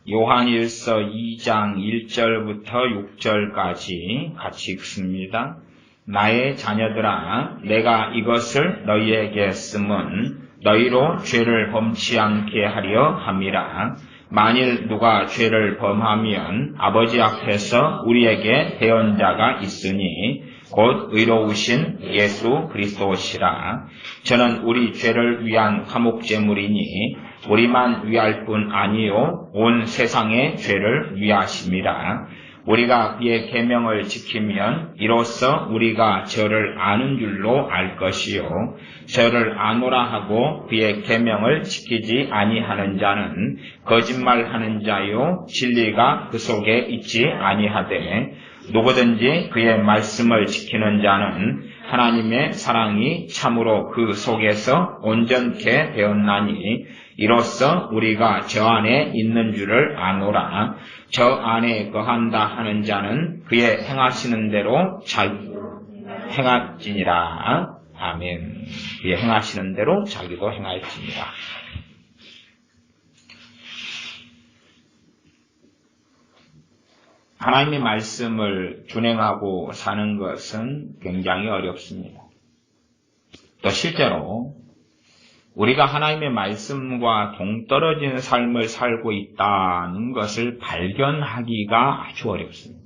요한일서 2장 1절부터 6절까지 같이 읽습니다. 나의 자녀들아, 내가 이것을 너희에게 쓰면 너희로 죄를 범치 않게 하려 함이라. 만일 누가 죄를 범하면 아버지 앞에서 우리에게 대언자가 있으니 곧 의로우신 예수 그리스도시라. 저는 우리 죄를 위한 화목제물이니 우리만 위할 뿐 아니요 온 세상의 죄를 위하심이라. 우리가 그의 계명을 지키면 이로써 우리가 저를 아는 줄로 알 것이요 저를 아노라 하고 그의 계명을 지키지 아니하는 자는 거짓말하는 자요 진리가 그 속에 있지 아니하되 누구든지 그의 말씀을 지키는 자는 하나님의 사랑이 참으로 그 속에서 온전케 되었나니 이로써 우리가 저 안에 있는 줄을 아노라. 저 안에 거한다 하는 자는 그의 행하시는 대로 자기도 행할지니라. 아멘. 그의 행하시는 대로 자기도 행할지니라. 하나님의 말씀을 준행하고 사는 것은 굉장히 어렵습니다. 또 실제로 우리가 하나님의 말씀과 동떨어진 삶을 살고 있다는 것을 발견하기가 아주 어렵습니다.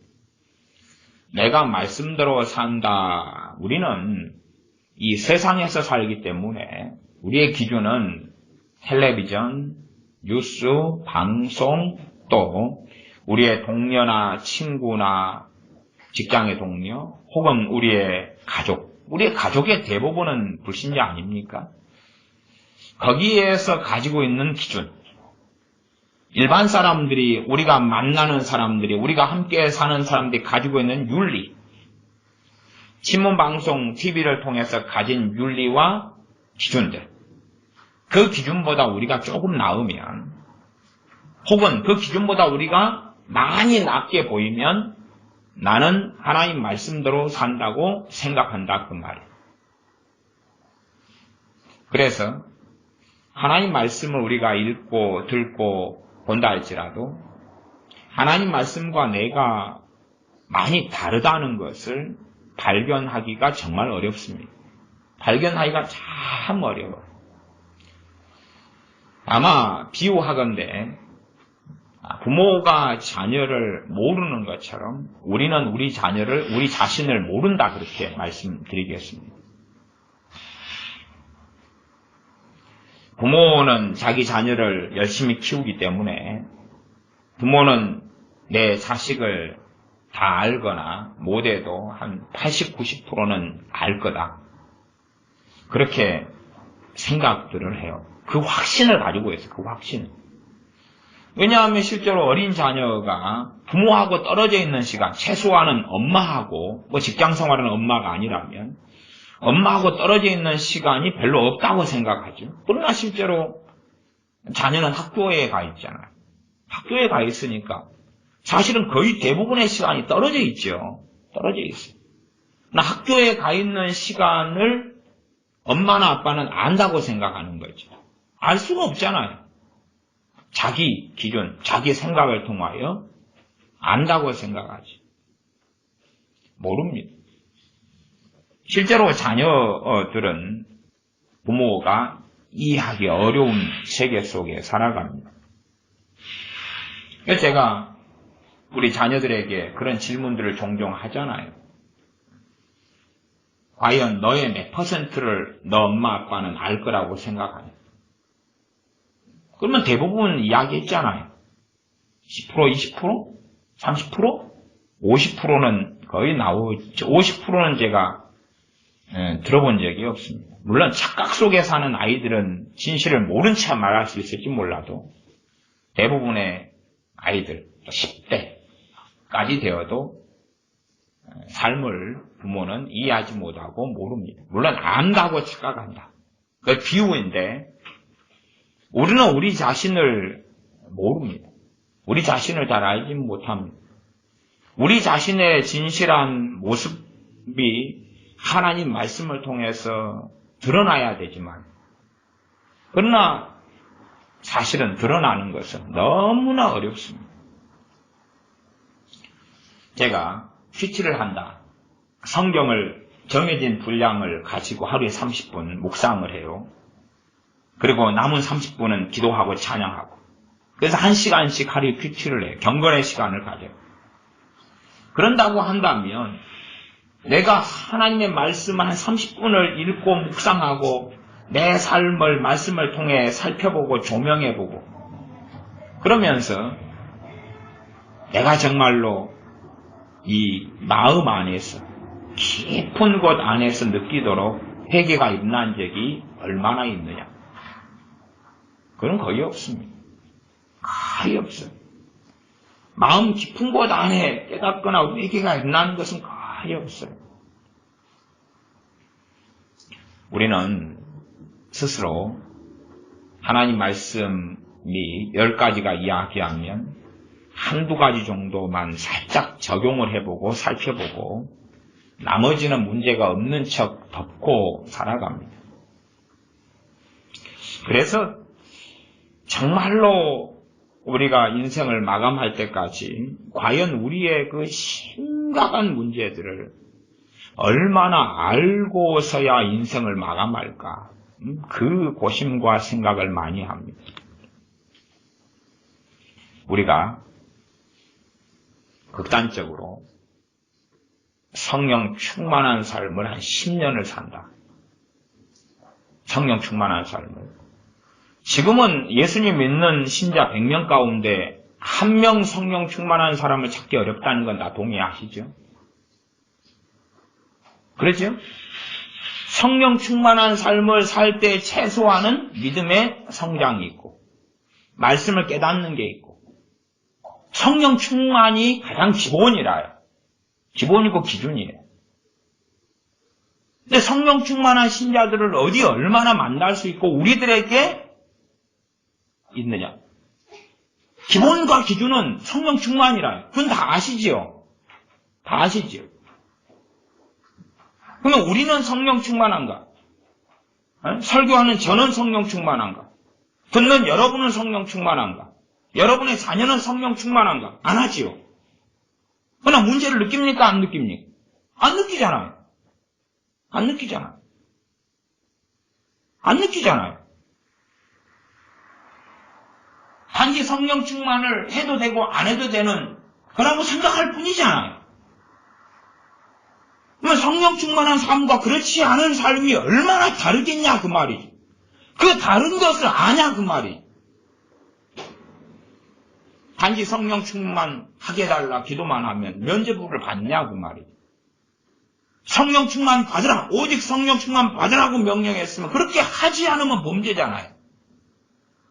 내가 말씀대로 산다. 우리는 이 세상에서 살기 때문에 우리의 기준은 텔레비전, 뉴스, 방송, 또 우리의 동료나 친구나 직장의 동료, 혹은 우리의 가족의 대부분은 불신자 아닙니까? 거기에서 가지고 있는 기준, 일반 사람들이, 우리가 만나는 사람들이, 우리가 함께 사는 사람들이 가지고 있는 윤리, 신문방송, TV를 통해서 가진 윤리와 기준들, 그 기준보다 우리가 조금 나으면, 혹은 그 기준보다 우리가 많이 낮게 보이면 나는 하나님 말씀대로 산다고 생각한다, 그 말이에요. 그래서 하나님 말씀을 우리가 읽고 듣고 본다 할지라도 하나님 말씀과 내가 많이 다르다는 것을 발견하기가 정말 어렵습니다. 발견하기가 참 어려워요. 아마 비유하건대 부모가 자녀를 모르는 것처럼 우리는 우리 자신을 모른다, 그렇게 말씀드리겠습니다. 부모는 자기 자녀를 열심히 키우기 때문에 부모는 내 자식을 다 알거나 못해도 한 80, 90%는 알 거다. 그렇게 생각들을 해요. 그 확신을 가지고 있어요. 그 확신. 왜냐하면 실제로 어린 자녀가 부모하고 떨어져 있는 시간, 최소한은 엄마하고, 직장 생활하는 엄마가 아니라면 엄마하고 떨어져 있는 시간이 별로 없다고 생각하죠. 그러나 실제로 자녀는 학교에 가 있잖아요. 학교에 가 있으니까 사실은 거의 대부분의 시간이 떨어져 있죠. 떨어져 있어요. 그러나 학교에 가 있는 시간을 엄마나 아빠는 안다고 생각하는 거죠. 알 수가 없잖아요. 자기 기준, 자기 생각을 통하여 안다고 생각하지. 모릅니다. 실제로 자녀들은 부모가 이해하기 어려운 세계 속에 살아갑니다. 그래서 제가 우리 자녀들에게 그런 질문들을 종종 하잖아요. 과연 너의 몇 %를 너 엄마 아빠는 알 거라고 생각하냐? 그러면 대부분 이야기했잖아요. 10%, 20%? 30%? 50%는 거의 나오죠. 50%는 제가 들어본 적이 없습니다. 물론 착각 속에 사는 아이들은 진실을 모른 채 말할 수 있을지 몰라도 대부분의 아이들, 10대까지 되어도 삶을 부모는 이해하지 못하고 모릅니다. 물론 안다고 착각한다. 그 비유인데 우리는 우리 자신을 모릅니다. 우리 자신을 잘 알지 못합니다. 우리 자신의 진실한 모습이 하나님 말씀을 통해서 드러나야 되지만, 그러나 사실은 드러나는 것은 너무나 어렵습니다. 제가 큐티를 한다. 성경을 정해진 분량을 가지고 하루에 30분 묵상을 해요. 그리고 남은 30분은 기도하고 찬양하고. 그래서 1시간씩 하루에 큐티를 해요. 경건의 시간을 가져요. 그런다고 한다면 내가 하나님의 말씀을 한 30분을 읽고 묵상하고 내 삶을 말씀을 통해 살펴보고 조명해보고 그러면서 내가 정말로 이 마음 안에서 깊은 곳 안에서 느끼도록 회개가 일어난 적이 얼마나 있느냐. 그건 거의 없습니다. 거의 없어요. 마음 깊은 곳 안에 깨닫거나 회개가 일어나는 것은 거의 없어요. 우리는 스스로 하나님 말씀이 10가지가 이야기하면 한두 가지 정도만 살짝 적용을 해보고 살펴보고 나머지는 문제가 없는 척 덮고 살아갑니다. 그래서 정말로 우리가 인생을 마감할 때까지 과연 우리의 그 심각한 문제들을 얼마나 알고서야 인생을 마감할까? 그 고심과 생각을 많이 합니다. 우리가 극단적으로 성령 충만한 삶을 한 10년을 산다. 성령 충만한 삶을. 지금은 예수님 믿는 신자 100명 가운데 한 명 성령 충만한 사람을 찾기 어렵다는 건 다 동의하시죠? 그렇죠? 성령 충만한 삶을 살 때 최소한은 믿음의 성장이 있고 말씀을 깨닫는 게 있고 성령 충만이 가장 기본이라요. 기본이고 기준이에요. 근데 성령 충만한 신자들을 어디 얼마나 만날 수 있고 우리들에게 있느냐. 기본과 기준은 성령 충만이라요. 그건 다 아시지요? 다 아시지요? 그러면 우리는 성령 충만한가? 설교하는 저는 성령 충만한가? 듣는 여러분은 성령 충만한가? 여러분의 자녀는 성령 충만한가? 안 하지요. 그러나 문제를 느낍니까? 안 느낍니까? 안 느끼잖아요. 안 느끼잖아요. 안 느끼잖아요. 단지 성령 충만을 해도 되고 안 해도 되는 거라고 생각할 뿐이잖아요. 그러면 성령 충만한 삶과 그렇지 않은 삶이 얼마나 다르겠냐 그 말이지. 그 다른 것을 아냐 그 말이지. 단지 성령 충만하게 해달라 기도만 하면 면죄부를 받냐 그 말이지. 성령 충만 받으라. 오직 성령 충만 받으라고 명령했으면 그렇게 하지 않으면 범죄잖아요.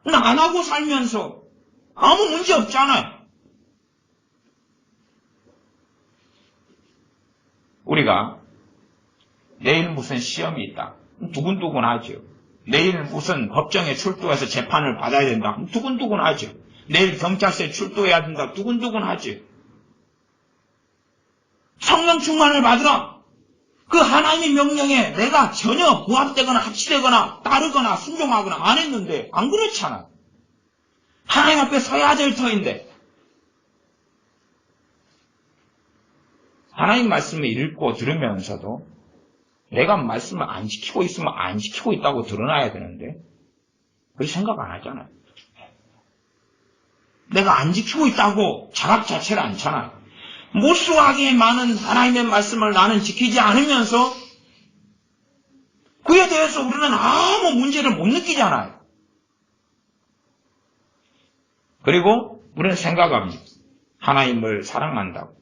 근데 안 하고 살면서 아무 문제 없잖아요. 우리가 내일 무슨 시험이 있다. 두근두근하죠. 내일 무슨 법정에 출두해서 재판을 받아야 된다. 두근두근하죠. 내일 경찰서에 출두해야 된다. 두근두근하죠. 성령 충만을 받으라. 그 하나님의 명령에 내가 전혀 부합되거나 합치되거나 따르거나 순종하거나 안 했는데 안 그렇잖아. 하나님 앞에 서야 될 터인데 하나님 말씀을 읽고 들으면서도 내가 말씀을 안 지키고 있으면 안 지키고 있다고 드러나야 되는데 그렇게 생각 안 하잖아요. 내가 안 지키고 있다고 자각 자체를 않잖아요. 무수하게 많은 하나님의 말씀을 나는 지키지 않으면서 그에 대해서 우리는 아무 문제를 못 느끼잖아요. 그리고 우리는 생각합니다. 하나님을 사랑한다고.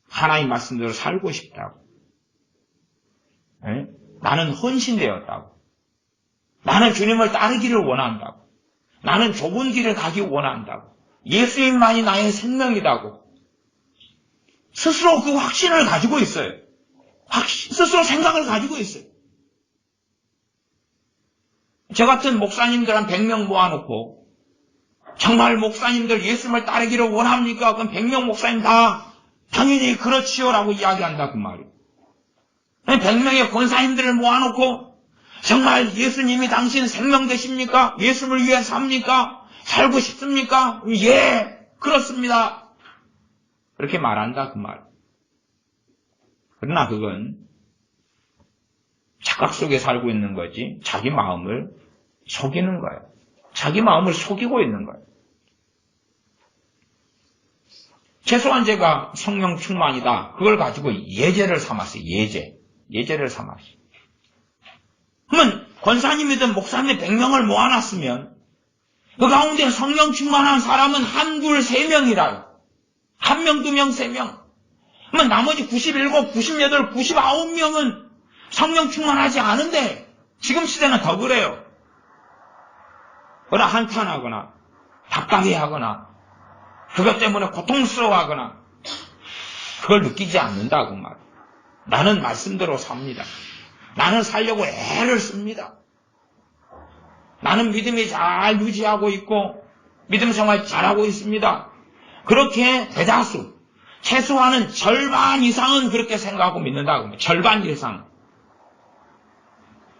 하나님 말씀대로 살고 싶다고. 네? 나는 헌신되었다고. 나는 주님을 따르기를 원한다고. 나는 좁은 길을 가기 원한다고. 예수님만이 나의 생명이라고. 스스로 그 확신을 가지고 있어요. 스스로 생각을 가지고 있어요. 저 같은 목사님들 한 100명 모아놓고 정말 목사님들 예수님을 따르기를 원합니까? 그럼 100명 목사님 다 당연히 그렇지요 라고 이야기한다 그 말이에요. 100명의 권사님들을 모아놓고 정말 예수님이 당신 생명 되십니까? 예수를 위해 삽니까? 살고 싶습니까? 예, 그렇습니다. 그렇게 말한다 그 말. 그러나 그건 착각 속에 살고 있는 거지 자기 마음을 속이는 거예요. 자기 마음을 속이고 있는 거예요. 최소한 제가 성령 충만이다. 그걸 가지고 예제를 삼았어요. 예제를 삼았어요. 그러면 권사님이든 목사님 100명을 모아놨으면 그 가운데 성령 충만한 사람은 한, 둘, 세 명이라요. 1명, 2명, 3명. 그러면 나머지 97, 98, 99명은 성령 충만하지 않은데 지금 시대는 더 그래요. 그러나 한탄하거나 답답해하거나 그것 때문에 고통스러워하거나 그걸 느끼지 않는다고 말. 나는 말씀대로 삽니다. 나는 살려고 애를 씁니다. 나는 믿음이 잘 유지하고 있고 믿음 생활 잘하고 있습니다. 그렇게 대다수 최소한은 절반 이상은 그렇게 생각하고 믿는다고. 절반 이상.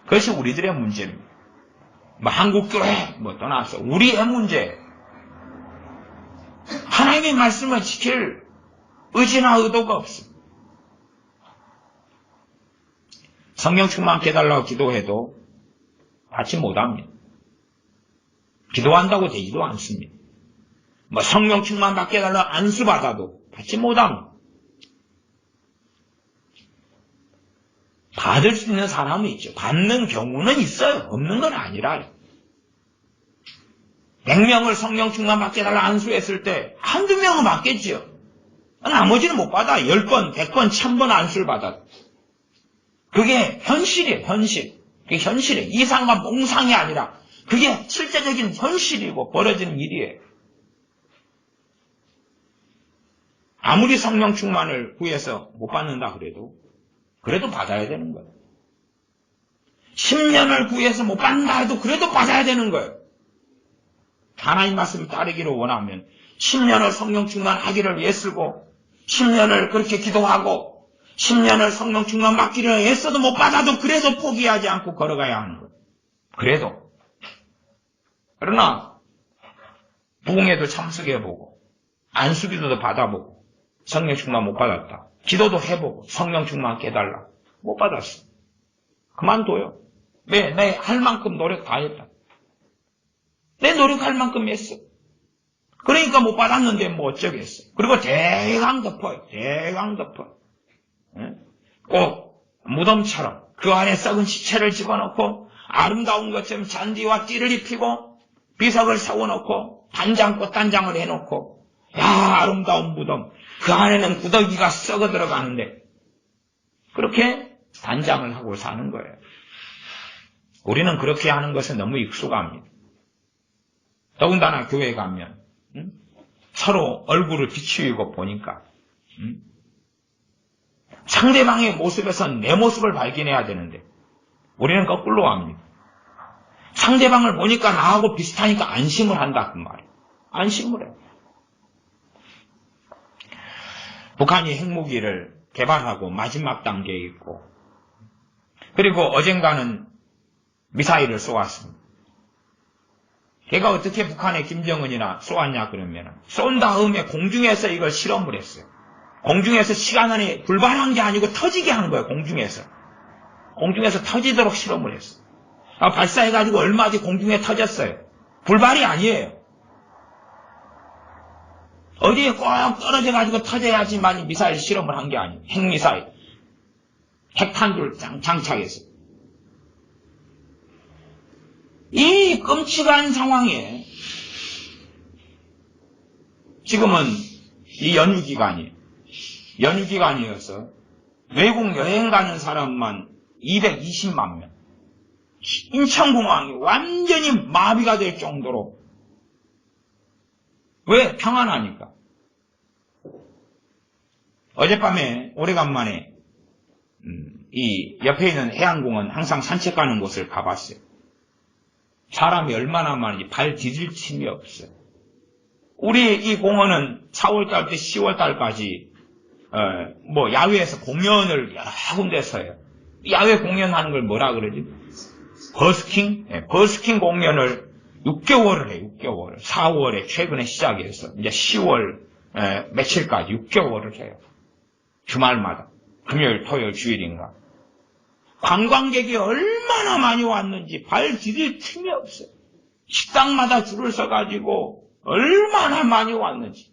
그것이 우리들의 문제입니다. 한국교회 떠나서 우리의 문제. 하나님의 말씀을 지킬 의지나 의도가 없습니다. 성령 충만 깨달라고 기도해도 받지 못합니다. 기도한다고 되지도 않습니다. 성령 충만 받게 해달라고 안수 받아도 받지 못합니다. 받을 수 있는 사람은 있죠. 받는 경우는 있어요. 없는 건 아니라요. 100명을 성령 충만 받게 해달라고 안수했을 때 한두 명은 받겠지요. 나머지는 못 받아. 10번, 100번, 1000번 안수를 받아. 그게 현실이에요. 현실. 그게 현실이에요. 이상과 몽상이 아니라 그게 실제적인 현실이고 벌어지는 일이에요. 아무리 성령 충만을 구해서 못 받는다 그래도 받아야 되는 거예요. 10년을 구해서 못 받는다 해도 그래도 받아야 되는 거예요. 하나님 말씀을 따르기를 원하면 10년을 성령 충만하기를 애쓰고 10년을 그렇게 기도하고 10년을 성령 충만 받기를 애써도 못 받아도 그래도 포기하지 않고 걸어가야 하는 거예요. 그래도. 그러나 부흥회도 참석해보고 안수기도도 받아보고 성령 충만 못 받았다. 기도도 해보고 성령 충만 깨달라. 못 받았어. 그만둬요. 왜? 내 할 만큼 노력 다 했다. 내 노력할 만큼 했어. 그러니까 못 받았는데 뭐 어쩌겠어. 그리고 대강 덮어요. 대강 덮어. 꼭 무덤처럼 그 안에 썩은 시체를 집어넣고 아름다운 것처럼 잔디와 띠를 입히고 비석을 세워놓고 단장꽃 단장을 해놓고 야 아름다운 무덤 그 안에는 구더기가 썩어 들어가는데 그렇게 단장을 하고 사는 거예요. 우리는 그렇게 하는 것에 너무 익숙합니다. 더군다나 교회에 가면 서로 얼굴을 비추이고 보니까 상대방의 모습에서 내 모습을 발견해야 되는데 우리는 거꾸로 합니다. 상대방을 보니까 나하고 비슷하니까 안심을 한다 그 말이에요. 안심을 해요. 북한이 핵무기를 개발하고 마지막 단계에 있고 그리고 어젠가는 미사일을 쏘았습니다. 걔가 어떻게 북한의 김정은이나 쏘았냐 그러면 쏜 다음에 공중에서 이걸 실험을 했어요. 공중에서 시간 안에 불발한 게 아니고 터지게 하는 거예요. 공중에서 터지도록 실험을 했어요. 발사해가지고 얼마 뒤 공중에 터졌어요. 불발이 아니에요. 어디에 꼭 떨어져가지고 터져야지만 미사일 실험을 한 게 아니에요. 핵미사일. 핵탄두를 장착해서. 이 끔찍한 상황에 지금은 이 연휴기간이어서 외국 여행 가는 사람만 220만 명. 인천공항이 완전히 마비가 될 정도로. 왜? 평안하니까. 어젯밤에 오래간만에 이 옆에 있는 해안공원 항상 산책 가는 곳을 가봤어요. 사람이 얼마나 많은지 발 디딜 틈이 없어요. 우리 이 공원은 4월달 때 10월달까지 야외에서 공연을 여러 군데서 해요. 야외 공연하는 걸 뭐라 그러지? 버스킹? 네, 버스킹 공연을 6개월을 해, 6개월. 4월에 최근에 시작해서 이제 10월 며칠까지 6개월을 해요. 주말마다. 금요일, 토요일, 주일인가. 관광객이 얼마나 많이 왔는지 발 디딜 틈이 없어요. 식당마다 줄을 서가지고 얼마나 많이 왔는지.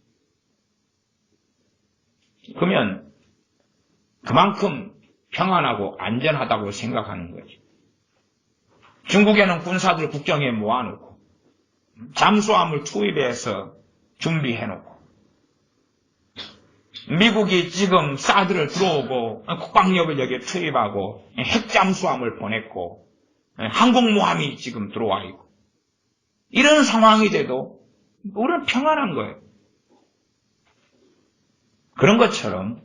그러면 그만큼 평안하고 안전하다고 생각하는 거지. 중국에는 군사들 국경에 모아놓고 잠수함을 투입해서 준비해놓고 미국이 지금 사드를 들어오고 국방력을 여기에 투입하고 핵잠수함을 보냈고 항공모함이 지금 들어와 있고 이런 상황이 돼도 우리는 평안한 거예요. 그런 것처럼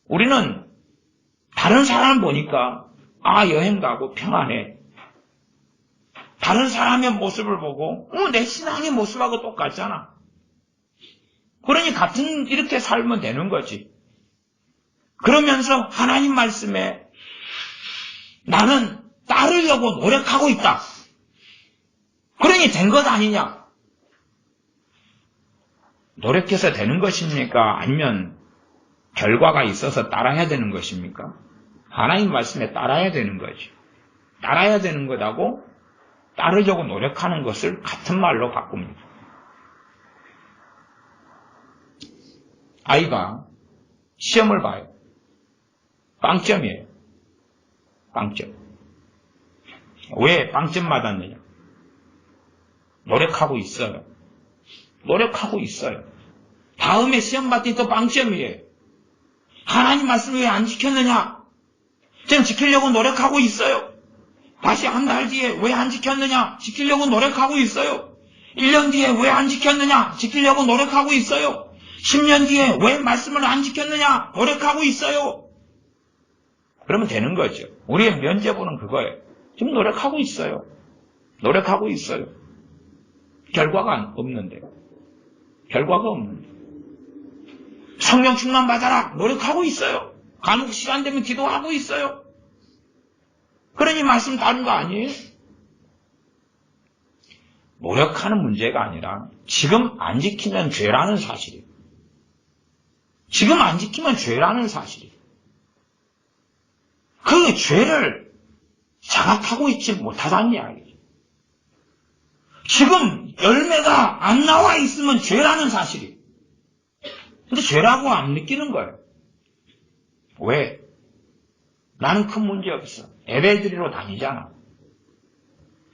우리는 다른 사람을 보니까 여행 가고 평안해. 다른 사람의 모습을 보고 내 신앙의 모습하고 똑같잖아. 그러니 이렇게 살면 되는 거지. 그러면서 하나님 말씀에 나는 따르려고 노력하고 있다. 그러니 된 것 아니냐? 노력해서 되는 것입니까? 아니면 결과가 있어서 따라야 되는 것입니까? 하나님 말씀에 따라야 되는 거지. 따라야 되는 것하고 따르려고 노력하는 것을 같은 말로 바꿉니다. 아이가 시험을 봐요. 빵점이에요. 빵점. 왜 빵점 맞았느냐? 노력하고 있어요. 노력하고 있어요. 다음에 시험 받을 때 또 빵점이에요. 하나님 말씀 왜 안 지켰느냐? 지금 지키려고 노력하고 있어요. 다시 한 달 뒤에 왜 안 지켰느냐? 지키려고 노력하고 있어요. 1년 뒤에 왜 안 지켰느냐? 지키려고 노력하고 있어요. 10년 뒤에 왜 말씀을 안 지켰느냐? 노력하고 있어요. 그러면 되는 거죠. 우리의 면죄부는 그거예요. 지금 노력하고 있어요. 노력하고 있어요. 결과가 없는데. 결과가 없는데. 성령 충만 받아라. 노력하고 있어요. 간혹 시간 되면 기도하고 있어요. 그러니 말씀 다른 거 아니에요? 노력하는 문제가 아니라 지금 안 지키면 죄라는 사실이에요. 지금 안 지키면 죄라는 사실이에요. 그 죄를 자각하고 있지 못하다는 이야기죠. 지금 열매가 안 나와 있으면 죄라는 사실이에요. 근데 죄라고 안 느끼는 거예요. 왜? 나는 큰 문제 없어. 예배드리러 다니잖아.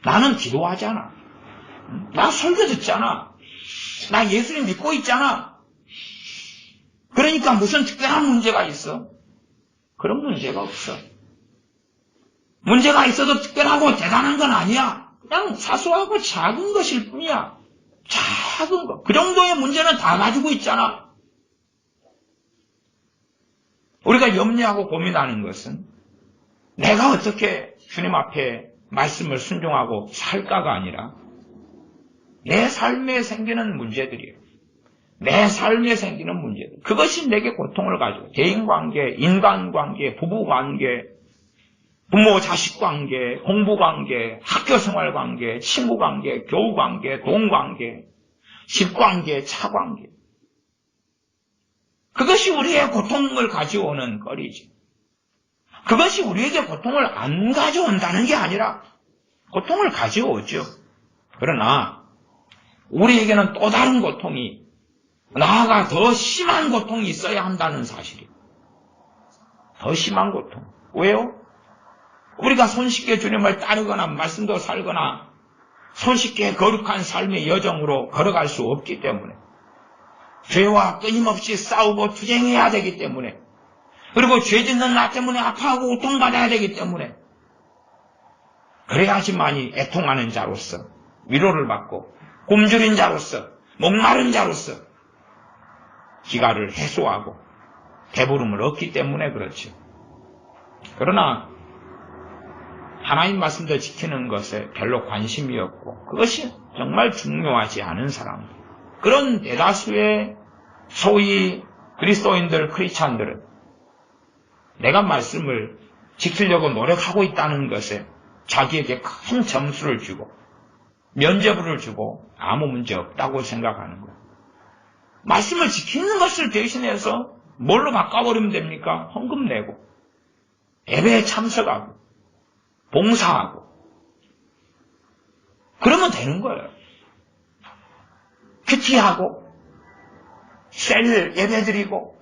나는 기도하잖아. 나 설교 듣잖아. 나 예수님 믿고 있잖아. 그러니까 무슨 특별한 문제가 있어? 그런 문제가 없어. 문제가 있어도 특별하고 대단한 건 아니야. 그냥 사소하고 작은 것일 뿐이야. 작은 거. 그 정도의 문제는 다 가지고 있잖아. 우리가 염려하고 고민하는 것은 내가 어떻게 주님 앞에 말씀을 순종하고 살까가 아니라 내 삶에 생기는 문제들이에요. 내 삶에 생기는 문제들. 그것이 내게 고통을 가지고 대인관계, 인간관계, 부부관계, 부모-자식관계, 공부관계, 학교생활관계, 친구관계, 교우관계, 동관계, 집관계, 차관계. 그것이 우리의 고통을 가져오는 거리지. 그것이 우리에게 고통을 안 가져온다는 게 아니라 고통을 가져오죠. 그러나 우리에게는 또 다른 고통이, 나아가 더 심한 고통이 있어야 한다는 사실이에요. 더 심한 고통. 왜요? 우리가 손쉽게 주님을 따르거나 말씀도 살거나 손쉽게 거룩한 삶의 여정으로 걸어갈 수 없기 때문에, 죄와 끊임없이 싸우고 투쟁해야 되기 때문에, 그리고 죄 짓는 나 때문에 아파하고 고통받아야 되기 때문에, 그래야지만이 애통하는 자로서 위로를 받고 굶주린 자로서 목마른 자로서 기가를 해소하고 배부름을 얻기 때문에 그렇죠. 그러나 하나님 말씀도 지키는 것에 별로 관심이 없고 그것이 정말 중요하지 않은 사람, 그런 대다수의 소위 그리스도인들, 크리스찬들은 내가 말씀을 지키려고 노력하고 있다는 것에 자기에게 큰 점수를 주고 면죄부를 주고 아무 문제 없다고 생각하는 거예요. 말씀을 지키는 것을 대신해서 뭘로 바꿔버리면 됩니까? 헌금 내고, 예배에 참석하고, 봉사하고. 그러면 되는 거예요. 큐티하고, 셀 예배 드리고,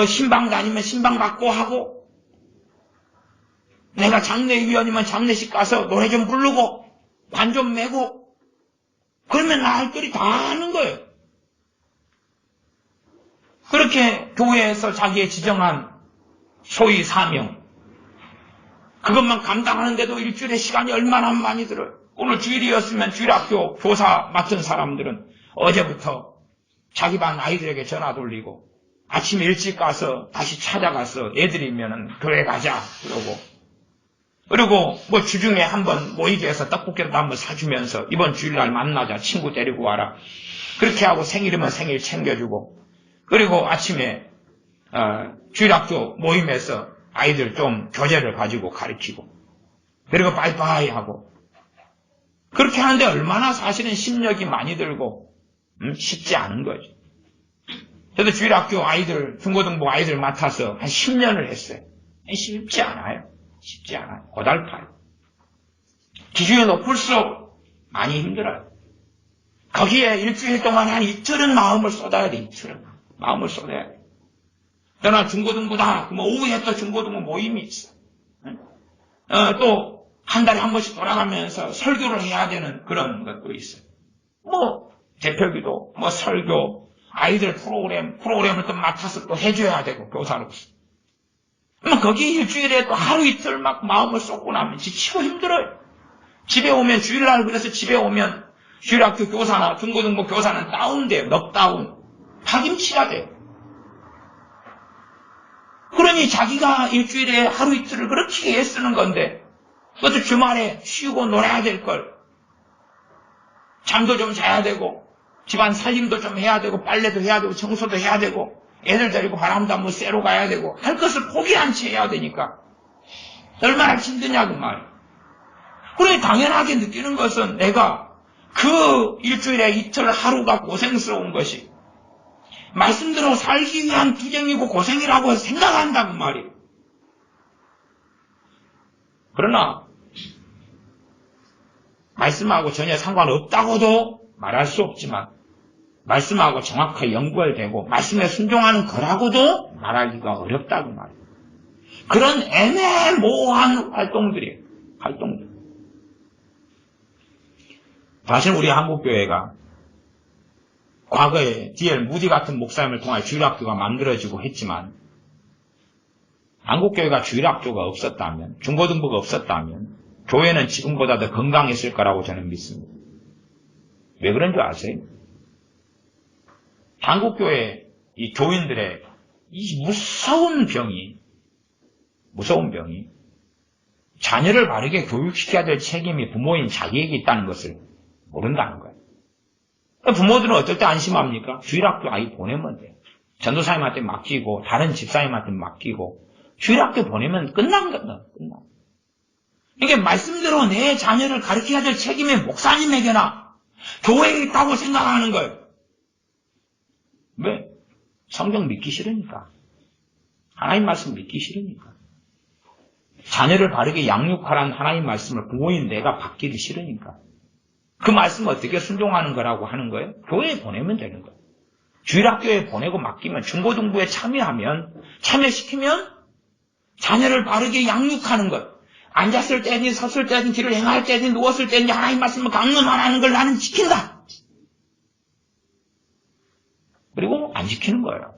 신방 다니면 신방 받고 하고, 내가 장례위원이면 장례식 가서 노래 좀 부르고, 관 좀 메고, 그러면 나 할 거리 다 하는 거예요. 그렇게 교회에서 자기의 지정한 소위 사명, 그것만 감당하는데도 일주일에 시간이 얼마나 많이 들어요. 오늘 주일이었으면 주일학교 교사 맡은 사람들은 어제부터 자기 반 아이들에게 전화 돌리고 아침 일찍 가서 다시 찾아가서 애들이면은 교회 가자 그러고 주중에 한번 모이게 해서 떡볶이라도 한번 사주면서 이번 주일날 만나자, 친구 데리고 와라, 그렇게 하고 생일이면 생일 챙겨주고, 그리고 아침에 주일학교 모임에서 아이들 좀 교재를 가지고 가르치고, 그리고 바이바이 하고, 그렇게 하는데 얼마나 사실은 심력이 많이 들고 쉽지 않은 거죠. 저도 주일학교 아이들, 중고등부 아이들 맡아서 한 10년을 했어요. 쉽지 않아요. 쉽지 않아요. 고달파요. 기준이 높을수록 많이 힘들어요. 거기에 일주일 동안 한 이틀은 마음을 쏟아야 돼. 이틀은 마음을 쏟아야 돼. 그러나 중고등부다. 오후에 또 중고등부 모임이 있어. 또 한 달에 한 번씩 돌아가면서 설교를 해야 되는 그런 것도 있어요. 대표기도, 설교, 아이들 프로그램을 또 맡아서 또 해줘야 되고, 교사로서. 거기 일주일에 또 하루 이틀 막 마음을 쏟고 나면 지치고 힘들어요. 집에 오면, 주일날 그래서 집에 오면 주일학교 교사나 중고등부 교사는 다운돼요. 넉다운. 파김치가 돼요. 그러니 자기가 일주일에 하루 이틀을 그렇게 애쓰는 건데, 그것도 주말에 쉬고 놀아야 될 걸. 잠도 좀 자야 되고, 집안 살림도 좀 해야 되고, 빨래도 해야 되고, 청소도 해야 되고, 애들 데리고 바람도 한번 쐬러 가야 되고, 할 것을 포기한 채 해야 되니까 얼마나 힘드냐 그 말이에요. 그러니 당연하게 느끼는 것은 내가 그 일주일에 이틀 하루가 고생스러운 것이 말씀대로 살기 위한 투쟁이고 고생이라고 생각한다고 말이에요. 그러나 말씀하고 전혀 상관없다고도 말할 수 없지만, 말씀하고 정확하게 연결되고 말씀에 순종하는 거라고도 말하기가 어렵다고 말이에요. 그런 애매모호한 활동들이에요. 활동들. 사실 우리 한국교회가 과거에 D.L. 무디 같은 목사님을 통해 주일학교가 만들어지고 했지만, 한국교회가 주일학교가 없었다면, 중고등부가 없었다면 교회는 지금보다 더 건강했을 거라고 저는 믿습니다. 왜 그런 줄 아세요? 한국교회 이 교인들의 이 무서운 병이 자녀를 바르게 교육시켜야 될 책임이 부모인 자기에게 있다는 것을 모른다는 거예요. 부모들은 어떨 때 안심합니까? 주일학교 아이 보내면 돼요. 전도사님한테 맡기고 다른 집사님한테 맡기고 주일학교 보내면 끝난 거다. 이게 말씀대로 내 자녀를 가르쳐야 될 책임이 목사님에게나 교회에 있다고 생각하는 거예요. 왜? 성경 믿기 싫으니까. 하나님 말씀 믿기 싫으니까. 자녀를 바르게 양육하라는 하나님 말씀을 부모인 내가 받기를 싫으니까. 그 말씀을 어떻게 순종하는 거라고 하는 거예요? 교회에 보내면 되는 거예요. 주일학교에 보내고 맡기면, 중고등부에 참여시키면 자녀를 바르게 양육하는 것. 앉았을 때든지 섰을 때든지 길을 행할 때든지 누웠을 때든지 하나님 말씀을 강론하라는 걸 나는 지킨다. 그리고 안 지키는 거예요.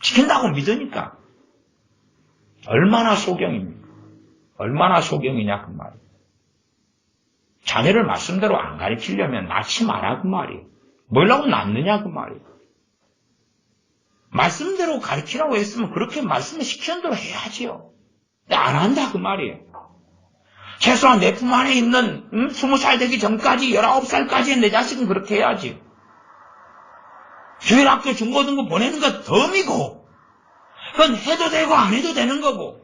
지킨다고 믿으니까. 얼마나 소경입니까? 얼마나 소경이냐 그 말이에요. 자녀를 말씀대로 안 가르치려면 낳지 마라 그 말이에요. 뭐라고 낳느냐 그 말이에요. 말씀대로 가르치라고 했으면 그렇게 말씀을 시키는 대로 해야지요. 근데 안 한다 그 말이에요. 최소한 내 품 안에 있는 20살 되기 전까지 19살까지 내 자식은 그렇게 해야지. 주일학교 중고등부 보내는 건 덤이고, 그건 해도 되고 안 해도 되는 거고.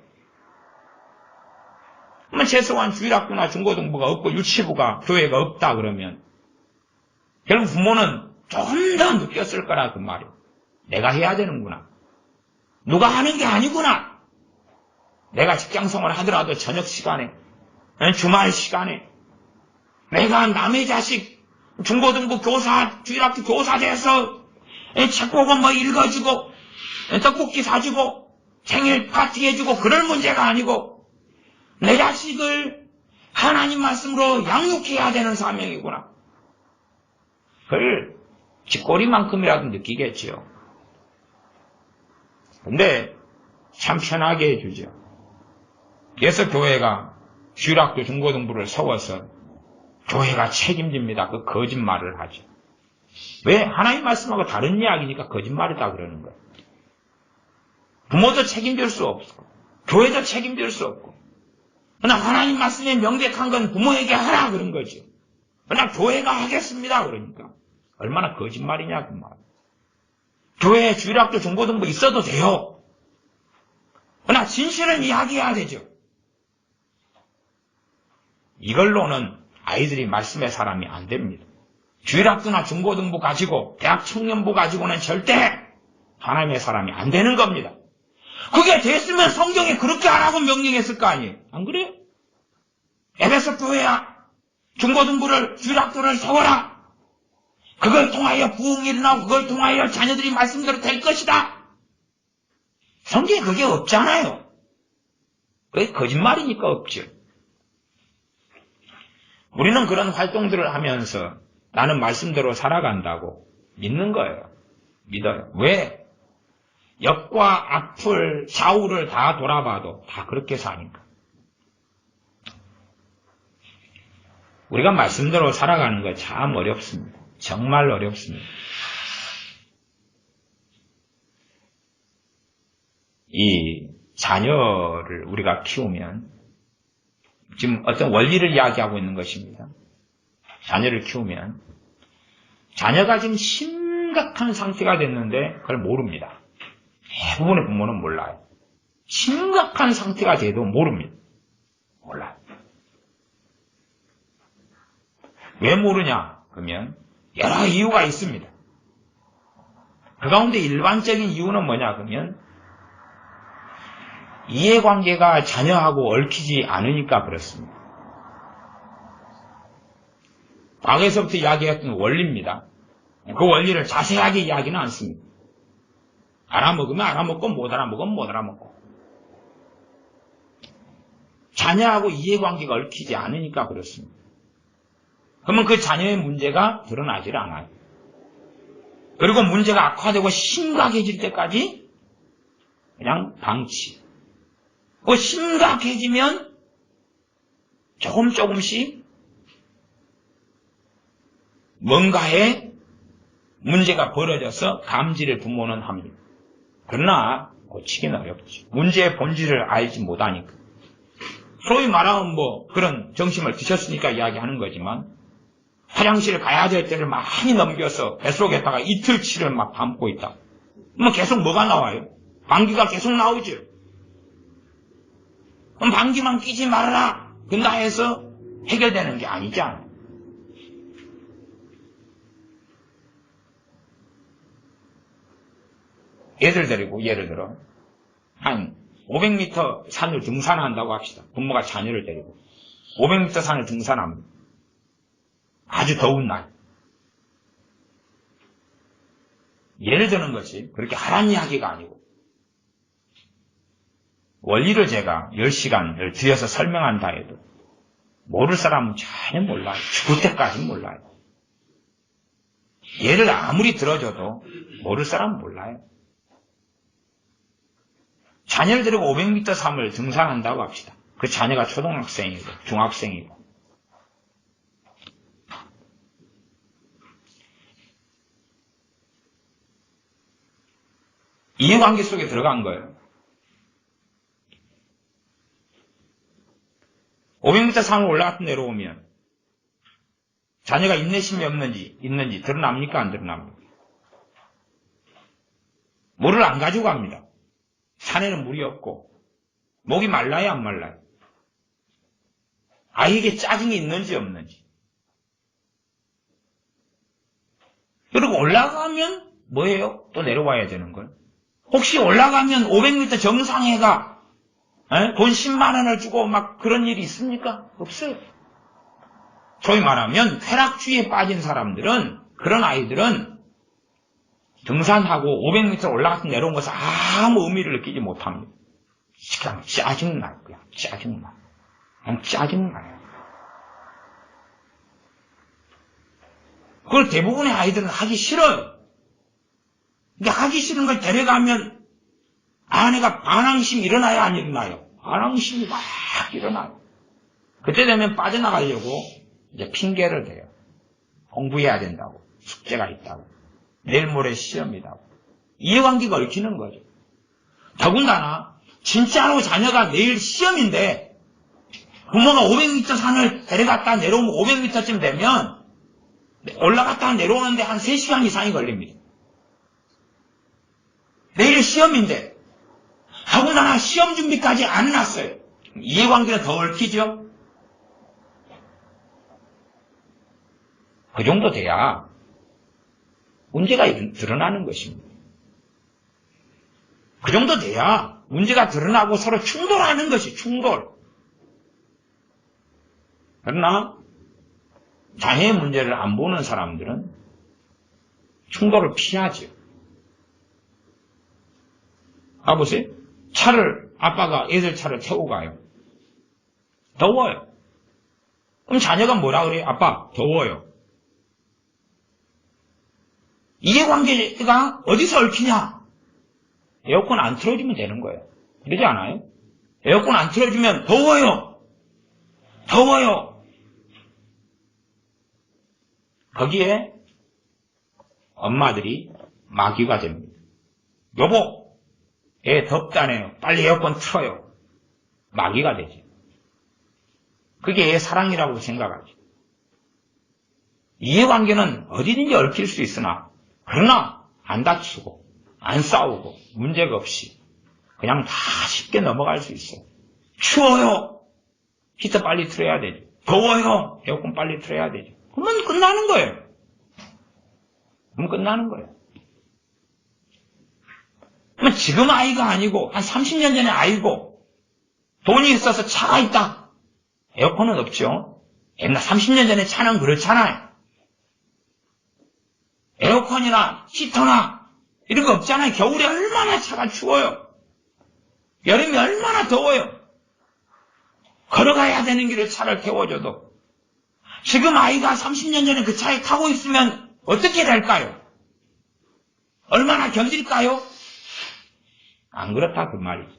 최소한 주일학교나 중고등부가 없고 유치부가 교회가 없다 그러면 결국 부모는 좀 더 느꼈을 거라 그 말이에요. 내가 해야 되는구나. 누가 하는 게 아니구나. 내가 직장생활 하더라도 저녁 시간에, 주말 시간에 내가 남의 자식 중고등부 교사, 주일학교 교사 돼서 책 보고 뭐 읽어주고 떡볶이 사주고 생일 파티 해주고 그럴 문제가 아니고 내 자식을 하나님 말씀으로 양육해야 되는 사명이구나. 그걸 쥐꼬리만큼이라도 느끼겠지요. 근데 참 편하게 해주죠. 그래서 교회가 주일학교 중고등부를 세워서 교회가 책임집니다. 그 거짓말을 하죠. 왜? 하나님 말씀하고 다른 이야기니까 거짓말이다 그러는 거예요. 부모도 책임질 수 없고 교회도 책임질 수 없고 그러나 하나님 말씀에 명백한 건 부모에게 하라 그런 거죠. 그러나 교회가 하겠습니다 그러니까 얼마나 거짓말이냐 그 말. 교회에 주일학교 중고등부 있어도 돼요. 그러나 진실은 이야기해야 되죠. 이걸로는 아이들이 말씀의 사람이 안 됩니다. 주일학교나 중고등부 가지고 대학 청년부 가지고는 절대 하나님의 사람이 안 되는 겁니다. 그게 됐으면 성경에 그렇게 하라고 명령했을 거 아니에요. 안 그래요? 에베소 교회야 중고등부를 주일학교를 세워라. 그걸 통하여 부흥이 일어나고 그걸 통하여 자녀들이 말씀대로 될 것이다. 성경에 그게 없잖아요. 그게 거짓말이니까 없죠. 우리는 그런 활동들을 하면서 나는 말씀대로 살아간다고 믿는 거예요. 믿어요. 왜? 옆과 앞을 좌우를 다 돌아봐도 다 그렇게 사니까. 우리가 말씀대로 살아가는 거 참 어렵습니다. 정말 어렵습니다. 이 자녀를 우리가 키우면 지금 어떤 원리를 이야기하고 있는 것입니다. 자녀를 키우면 자녀가 지금 심각한 상태가 됐는데 그걸 모릅니다. 대부분의 부모는 몰라요. 심각한 상태가 돼도 모릅니다. 몰라요. 왜 모르냐? 그러면 여러 이유가 있습니다. 그 가운데 일반적인 이유는 뭐냐? 그러면 이해관계가 자녀하고 얽히지 않으니까 그렇습니다. 과거에서부터 이야기했던 원리입니다. 그 원리를 자세하게 이야기는 않습니다. 알아먹으면 알아먹고 못 알아먹으면 못 알아먹고. 자녀하고 이해관계가 얽히지 않으니까 그렇습니다. 그러면 그 자녀의 문제가 드러나질 않아요. 그리고 문제가 악화되고 심각해질 때까지 그냥 방치. 심각해지면 조금씩 뭔가에 문제가 벌어져서 감지를 부모는 합니다. 그러나 고치기는 어렵죠. 문제의 본질을 알지 못하니까. 소위 말하면 그런 정신을 드셨으니까 이야기하는 거지만 화장실 가야 될 때를 많이 넘겨서 뱃속에다가 이틀치를 막 담고 있다. 그러면 계속 뭐가 나와요? 방귀가 계속 나오죠. 그럼 방귀만 끼지 말아라. 근다 해서 해결되는 게 아니잖아. 애들 데리고 예를 들어 한 500m 산을 등산한다고 합시다. 부모가 자녀를 데리고 500m 산을 등산합니다. 아주 더운 날. 예를 드는 것이 그렇게 하라는 이야기가 아니고 원리를 제가 10시간을 들여서 설명한다 해도 모를 사람은 전혀 몰라요. 죽을 때까지 몰라요. 예를 아무리 들어줘도 모를 사람은 몰라요. 자녀를 데리고 500m 산을 등산한다고 합시다. 그 자녀가 초등학생이고 중학생이고 이해관계 속에 들어간 거예요. 500m 산을 올라갔다 내려오면 자녀가 인내심이 있는지 드러납니까? 안 드러납니까? 물을 안 가지고 갑니다. 산에는 물이 없고 목이 말라요? 안 말라요? 아이에게 짜증이 있는지 없는지. 그리고 올라가면 뭐예요? 또 내려와야 되는 거예요. 혹시 올라가면 500m 정상에가 돈 10만 원을 주고 막 그런 일이 있습니까? 없어요. 소위 말하면 쾌락주의에 빠진 사람들은, 그런 아이들은 등산하고 500m 올라가서 내려온 것은 아무 의미를 느끼지 못합니다. 그냥 짜증나요. 그냥 짜증나. 그냥 짜증나요. 그걸 대부분의 아이들은 하기 싫어요. 근데 하기 싫은 걸 데려가면 아내가 반항심이 일어나요, 안 일어나요? 반항심이 막 일어나요. 그때 되면 빠져나가려고 이제 핑계를 대요. 공부해야 된다고, 숙제가 있다고, 내일 모레 시험이라고. 이해관계가 얽히는 거죠. 더군다나 진짜로 자녀가 내일 시험인데 부모가 500m 산을 데려갔다 내려오면 500m쯤 되면 올라갔다 내려오는데 한 3시간 이상이 걸립니다. 내일 시험인데 더군다나 시험 준비까지 안 해놨어요. 이해관계가 더 얽히죠. 그 정도 돼야 문제가 드러나는 것입니다. 그 정도 돼야 문제가 드러나고 서로 충돌하는 것이 충돌. 그러나 자녀의 문제를 안 보는 사람들은 충돌을 피하죠. 가보세요. 아빠가 애들 차를 태우고 가요. 더워요. 그럼 자녀가 뭐라 그래요? 아빠, 더워요. 이해관계가 어디서 얽히냐? 에어컨 안 틀어주면 되는 거예요. 그러지 않아요? 에어컨 안 틀어주면 더워요. 더워요. 거기에 엄마들이 마귀가 됩니다. 여보, 애 덥다네요. 빨리 에어컨 틀어요. 마귀가 되지. 그게 애 사랑이라고 생각하지. 이해관계는 어디든지 얽힐 수 있으나 그러나 안 다투고 안 싸우고 문제가 없이 그냥 다 쉽게 넘어갈 수 있어요. 추워요. 히터 빨리 틀어야 되죠. 더워요. 에어컨 빨리 틀어야 되죠. 그러면 끝나는 거예요. 그럼 끝나는 거예요. 그러면 지금 아이가 아니고 한 30년 전에 아이고 돈이 있어서 차가 있다. 에어컨은 없죠. 옛날 30년 전에 차는 그렇잖아요. 에어컨이나 히터나 이런 거 없잖아요. 겨울에 얼마나 차가 추워요. 여름에 얼마나 더워요. 걸어가야 되는 길을 차를 태워줘도 지금 아이가 30년 전에 그 차에 타고 있으면 어떻게 될까요? 얼마나 견딜까요? 안 그렇다 그 말이지.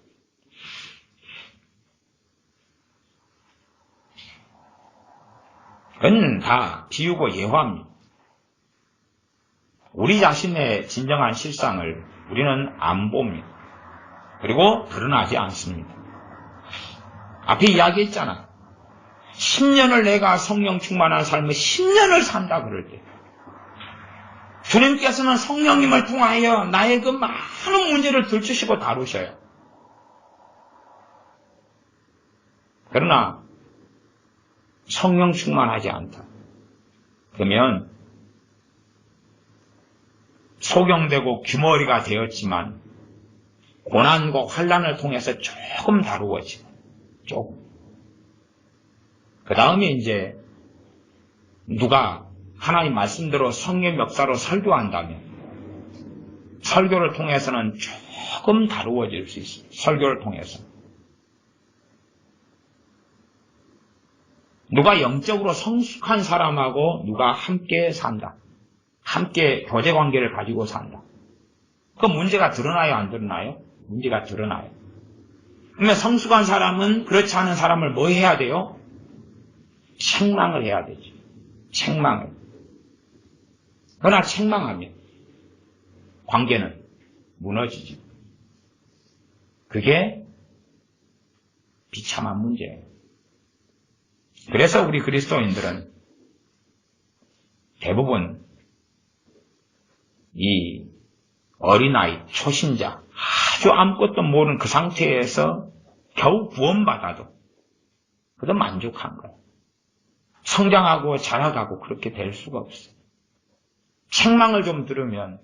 그건 다 비유고 예화입니다. 우리 자신의 진정한 실상을 우리는 안 봅니다. 그리고 드러나지 않습니다. 앞에 이야기했잖아. 10년을 내가 성령 충만한 삶을 10년을 산다 그럴 때 주님께서는 성령님을 통하여 나의 그 많은 문제를 들추시고 다루셔요. 그러나 성령 충만하지 않다. 그러면 소경되고 규머리가 되었지만 고난과 환난을 통해서 조금 다루어지고 조금. 그 다음에 이제 누가 하나님 말씀대로 성령 역사로 설교한다면 설교를 통해서는 조금 다루어질 수 있어요. 설교를 통해서. 누가 영적으로 성숙한 사람하고 누가 함께 산다. 함께 교제관계를 가지고 산다. 그 문제가 드러나요, 안 드러나요? 문제가 드러나요. 그러면 성숙한 사람은 그렇지 않은 사람을 뭐 해야 돼요? 책망을 해야 되죠. 책망을. 그러나 책망하면 관계는 무너지죠. 그게 비참한 문제예요. 그래서 우리 그리스도인들은 대부분 이 어린아이, 초신자, 아주 아무것도 모르는 그 상태에서 겨우 구원받아도 그래도 만족한 거예요. 성장하고 자라가고 그렇게 될 수가 없어요. 책망을 좀 들으면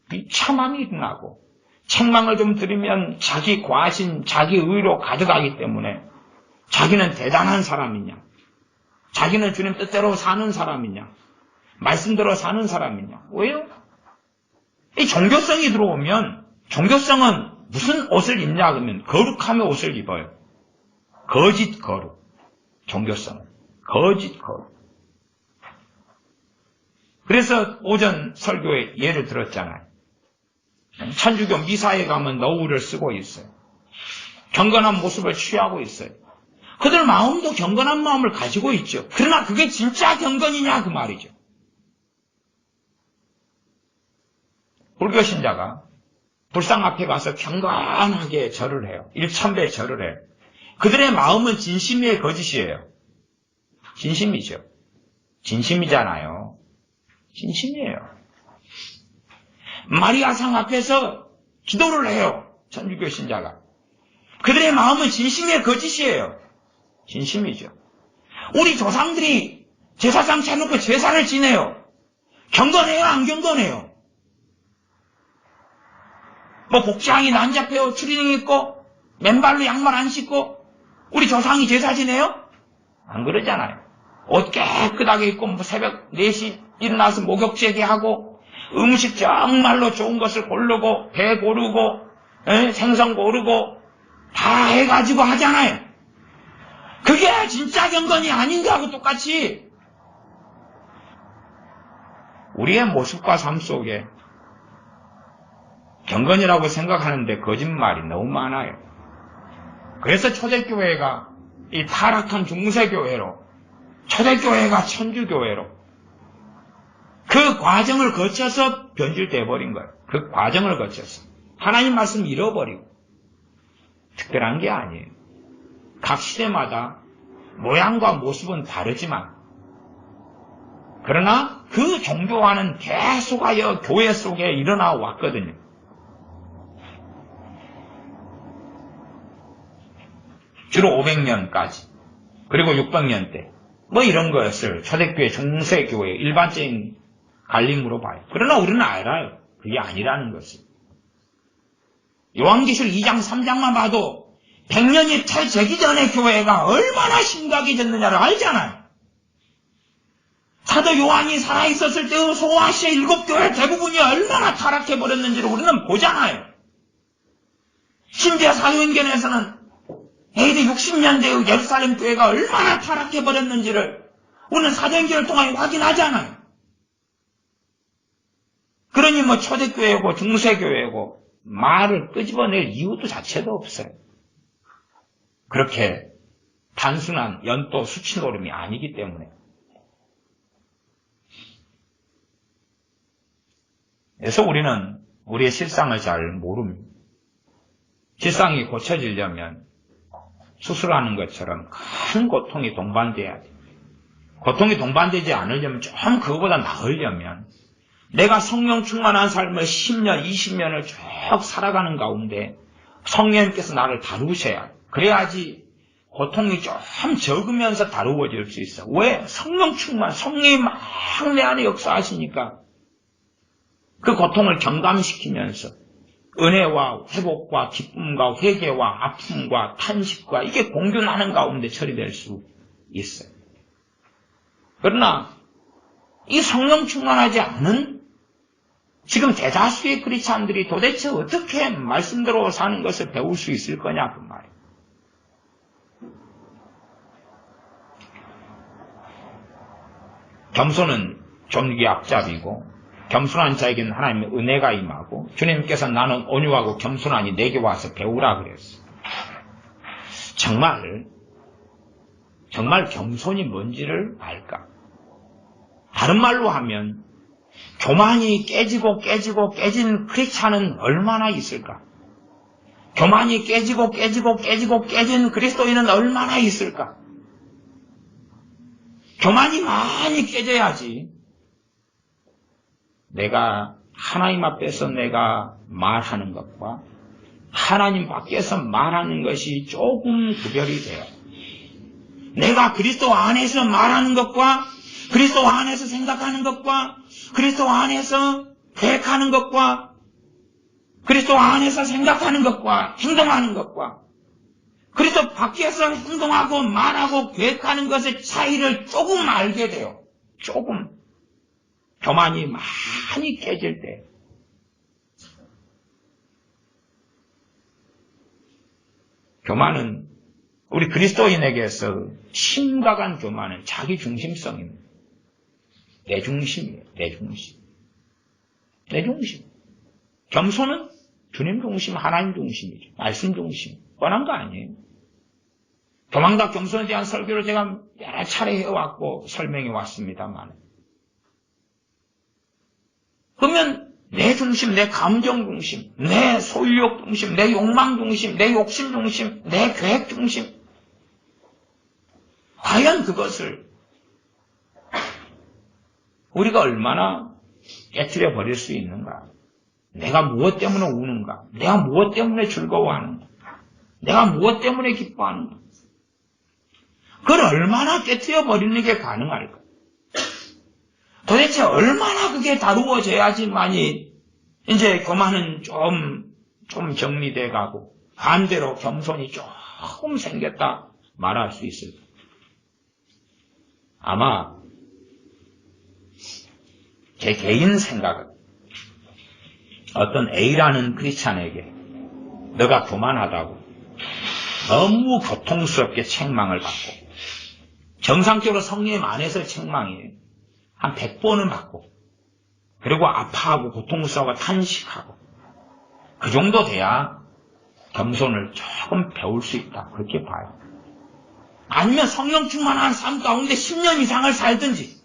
비참함이 일어나고, 책망을 좀 들으면 자기 과신, 자기 의로 가득하기 때문에 자기는 대단한 사람이냐, 자기는 주님 뜻대로 사는 사람이냐, 말씀대로 사는 사람이냐. 왜요? 이 종교성이 들어오면, 종교성은 무슨 옷을 입냐 그러면 거룩함의 옷을 입어요. 거짓 거룩. 종교성은 거짓 거룩. 그래서 오전 설교에 예를 들었잖아요. 천주교 미사에 가면 너울을 쓰고 있어요. 경건한 모습을 취하고 있어요. 그들 마음도 경건한 마음을 가지고 있죠. 그러나 그게 진짜 경건이냐 그 말이죠. 불교 신자가 불상 앞에 가서 경건하게 절을 해요. 일천배 절을 해요. 그들의 마음은 진심이에요, 거짓이에요? 진심이죠. 진심이잖아요. 진심이에요. 마리아상 앞에서 기도를 해요. 천주교 신자가. 그들의 마음은 진심이에요, 거짓이에요? 진심이죠. 우리 조상들이 제사상 차놓고 제사를 지내요. 경건해요, 안 경건해요? 뭐 복장이 난잡해요, 추리닝 입고 맨발로 양말 안 신고 우리 조상이 제사 지내요? 안 그러잖아요. 옷 깨끗하게 입고 뭐 새벽 4시 일어나서 목욕제기 하고 음식 정말로 좋은 것을 고르고 배 고르고 생선 고르고 다 해가지고 하잖아요. 그게 진짜 경건이 아닌가 하고 똑같이 우리의 모습과 삶 속에 경건이라고 생각하는데 거짓말이 너무 많아요. 그래서 초대교회가 이 타락한 중세교회로, 초대교회가 천주교회로 그 과정을 거쳐서 변질돼 버린 거예요. 그 과정을 거쳐서 하나님 말씀 잃어버리고. 특별한 게 아니에요. 각 시대마다 모양과 모습은 다르지만 그러나 그 종교화는 계속하여 교회 속에 일어나 왔거든요. 주로 500년까지 그리고 600년대 뭐 이런 것을 초대교회, 중세교회 일반적인 갈림으로 봐요. 그러나 우리는 알아요. 그게 아니라는 것을. 요한계시록 2장 3장만 봐도 100년이 채 되기 전에 교회가 얼마나 심각해졌느냐를 알잖아요. 사도 요한이 살아있었을 때의 소아시아 7교회 대부분이 얼마나 타락해버렸는지를 우리는 보잖아요. 심지어 사도행전에서는 AD 60년대의 예루살렘 교회가 얼마나 타락해버렸는지를 우리는 사도행전을 통해 확인하잖아요. 그러니 뭐 초대교회고 중세교회고 말을 끄집어낼 이유도 자체도 없어요. 그렇게 단순한 연도 수치 노름이 아니기 때문에. 그래서 우리는 우리의 실상을 잘 모릅니다. 실상이 고쳐지려면 수술하는 것처럼 큰 고통이 동반돼야 돼요. 고통이 동반되지 않으려면 좀 그거보다 나으려면 내가 성령 충만한 삶을 10년, 20년을 쭉 살아가는 가운데 성령님께서 나를 다루셔야 해요. 그래야지 고통이 좀 적으면서 다루어질 수 있어. 왜? 성령 충만, 성령이 막 내 안에 역사하시니까 그 고통을 경감시키면서 은혜와 회복과 기쁨과 회개와 아픔과 탄식과 이게 공존하는 가운데 처리될 수 있어요. 그러나 이 성령 충만하지 않은 지금 대다수의 크리스찬들이 도대체 어떻게 말씀대로 사는 것을 배울 수 있을 거냐 그 말이에요. 겸손은 존귀의 앞잡이고 겸손한 자에게는 하나님의 은혜가 임하고 주님께서 나는 온유하고 겸손하니 내게 와서 배우라 그랬어요. 정말 겸손이 뭔지를 알까? 다른 말로 하면 교만이 깨진 크리스찬은 얼마나 있을까? 교만이 깨진 그리스도인은 얼마나 있을까? 교만이 많이 깨져야지 내가 하나님 앞에서 내가 말하는 것과 하나님 밖에서 말하는 것이 조금 구별이 돼요. 내가 그리스도 안에서 말하는 것과 그리스도 안에서 생각하는 것과 그리스도 안에서 계획하는 것과 그리스도 안에서 생각하는 것과 행동하는 것과 그리스도 밖에서 행동하고 말하고 계획하는 것의 차이를 조금 알게 돼요. 조금. 교만이 많이 깨질 때. 교만은 우리 그리스도인에게서 심각한 교만은 자기 중심성입니다. 내 중심이에요. 내 중심. 내 중심. 겸손은 주님 중심, 하나님 중심이죠. 말씀 중심. 뻔한 거 아니에요. 교만과 겸손에 대한 설교를 제가 여러 차례 해왔고 설명해 왔습니다만. 그러면 내 중심, 내 감정 중심, 내 소유욕 중심, 내 욕망 중심, 내 욕심 중심, 내 계획 중심. 과연 그것을 우리가 얼마나 깨트려 버릴 수 있는가? 내가 무엇 때문에 우는가? 내가 무엇 때문에 즐거워하는가? 내가 무엇 때문에 기뻐하는가? 그걸 얼마나 깨트려 버리는 게 가능할까? 도대체 얼마나 그게 다루어져야지만이 이제 교만은 좀 정리돼 가고 반대로 겸손이 조금 생겼다 말할 수 있을까? 아마 제 개인 생각은 어떤 A라는 크리스찬에게 너가 교만하다고 너무 고통스럽게 책망을 받고 정상적으로 성령 안에서 책망이에요. 한 100번은 받고 그리고 아파하고 고통스러워하고 탄식하고 그 정도 돼야 겸손을 조금 배울 수 있다. 그렇게 봐요. 아니면 성령 충만한 삶 가운데 10년 이상을 살든지.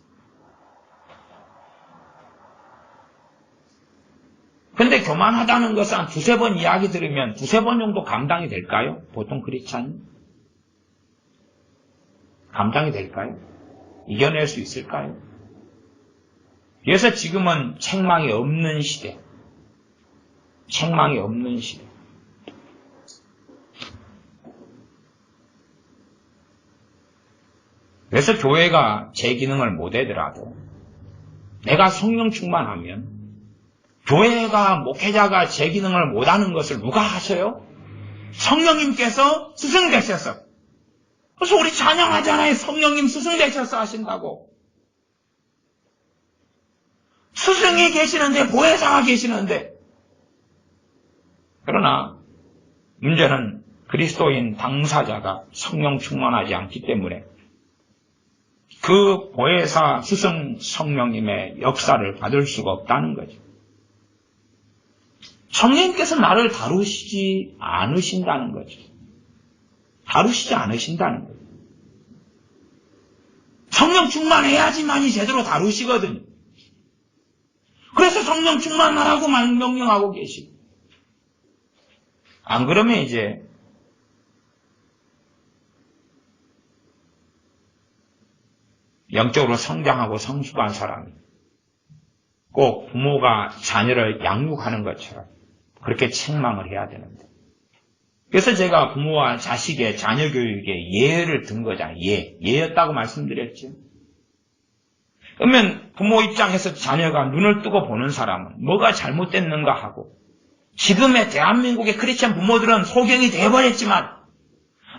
근데 교만하다는 것은 한 두세 번 이야기 들으면 두세 번 정도 감당이 될까요? 보통 크리스찬이? 감당이 될까요? 이겨낼 수 있을까요? 그래서 지금은 책망이 없는 시대. 책망이 없는 시대. 그래서 교회가 제 기능을 못하더라도 내가 성령 충만하면 교회가 목회자가 제 기능을 못하는 것을 누가 하셔요? 성령님께서 스승 되셔서. 그래서 우리 찬양하잖아요. 성령님 스승 되셔서 하신다고. 스승이 계시는데 보혜사가 계시는데. 그러나 문제는 그리스도인 당사자가 성령 충만하지 않기 때문에 그 보혜사 스승 성령님의 역사를 받을 수가 없다는 거죠. 성령님께서 나를 다루시지 않으신다는 거죠. 다루시지 않으신다는 거죠. 성령 충만해야지만이 제대로 다루시거든요. 그래서 성령 충만하라고 명령하고 계시고. 안 그러면 이제 영적으로 성장하고 성숙한 사람이 꼭 부모가 자녀를 양육하는 것처럼 그렇게 책망을 해야 되는데. 그래서 제가 부모와 자식의 자녀 교육에 예를 든 거잖아요. 예였다고 말씀드렸죠. 그러면 부모 입장에서 자녀가 눈을 뜨고 보는 사람은 뭐가 잘못됐는가 하고 지금의 대한민국의 크리스찬 부모들은 소경이 돼버렸지만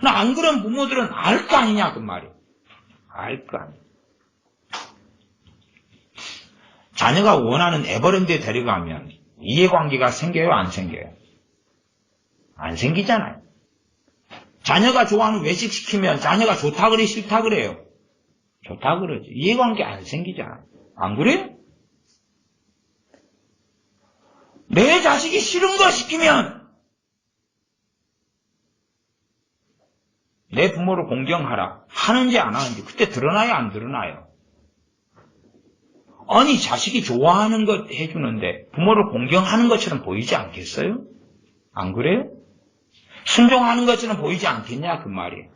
안 그런 부모들은 알 거 아니냐 그 말이에요. 알 거 아니에요. 자녀가 원하는 에버랜드에 데려가면 이해관계가 생겨요? 안 생겨요? 안 생기잖아요. 자녀가 좋아하는 외식 시키면 자녀가 좋다 그래 싫다 그래요? 좋다 그러지. 이해관계 안 생기잖아요. 안 그래요? 내 자식이 싫은 거 시키면 내 부모를 공경하라. 하는지 안 하는지 그때 드러나요? 안 드러나요? 아니 자식이 좋아하는 것 해주는데 부모를 공경하는 것처럼 보이지 않겠어요? 안 그래요? 순종하는 것처럼 보이지 않겠냐 그 말이에요.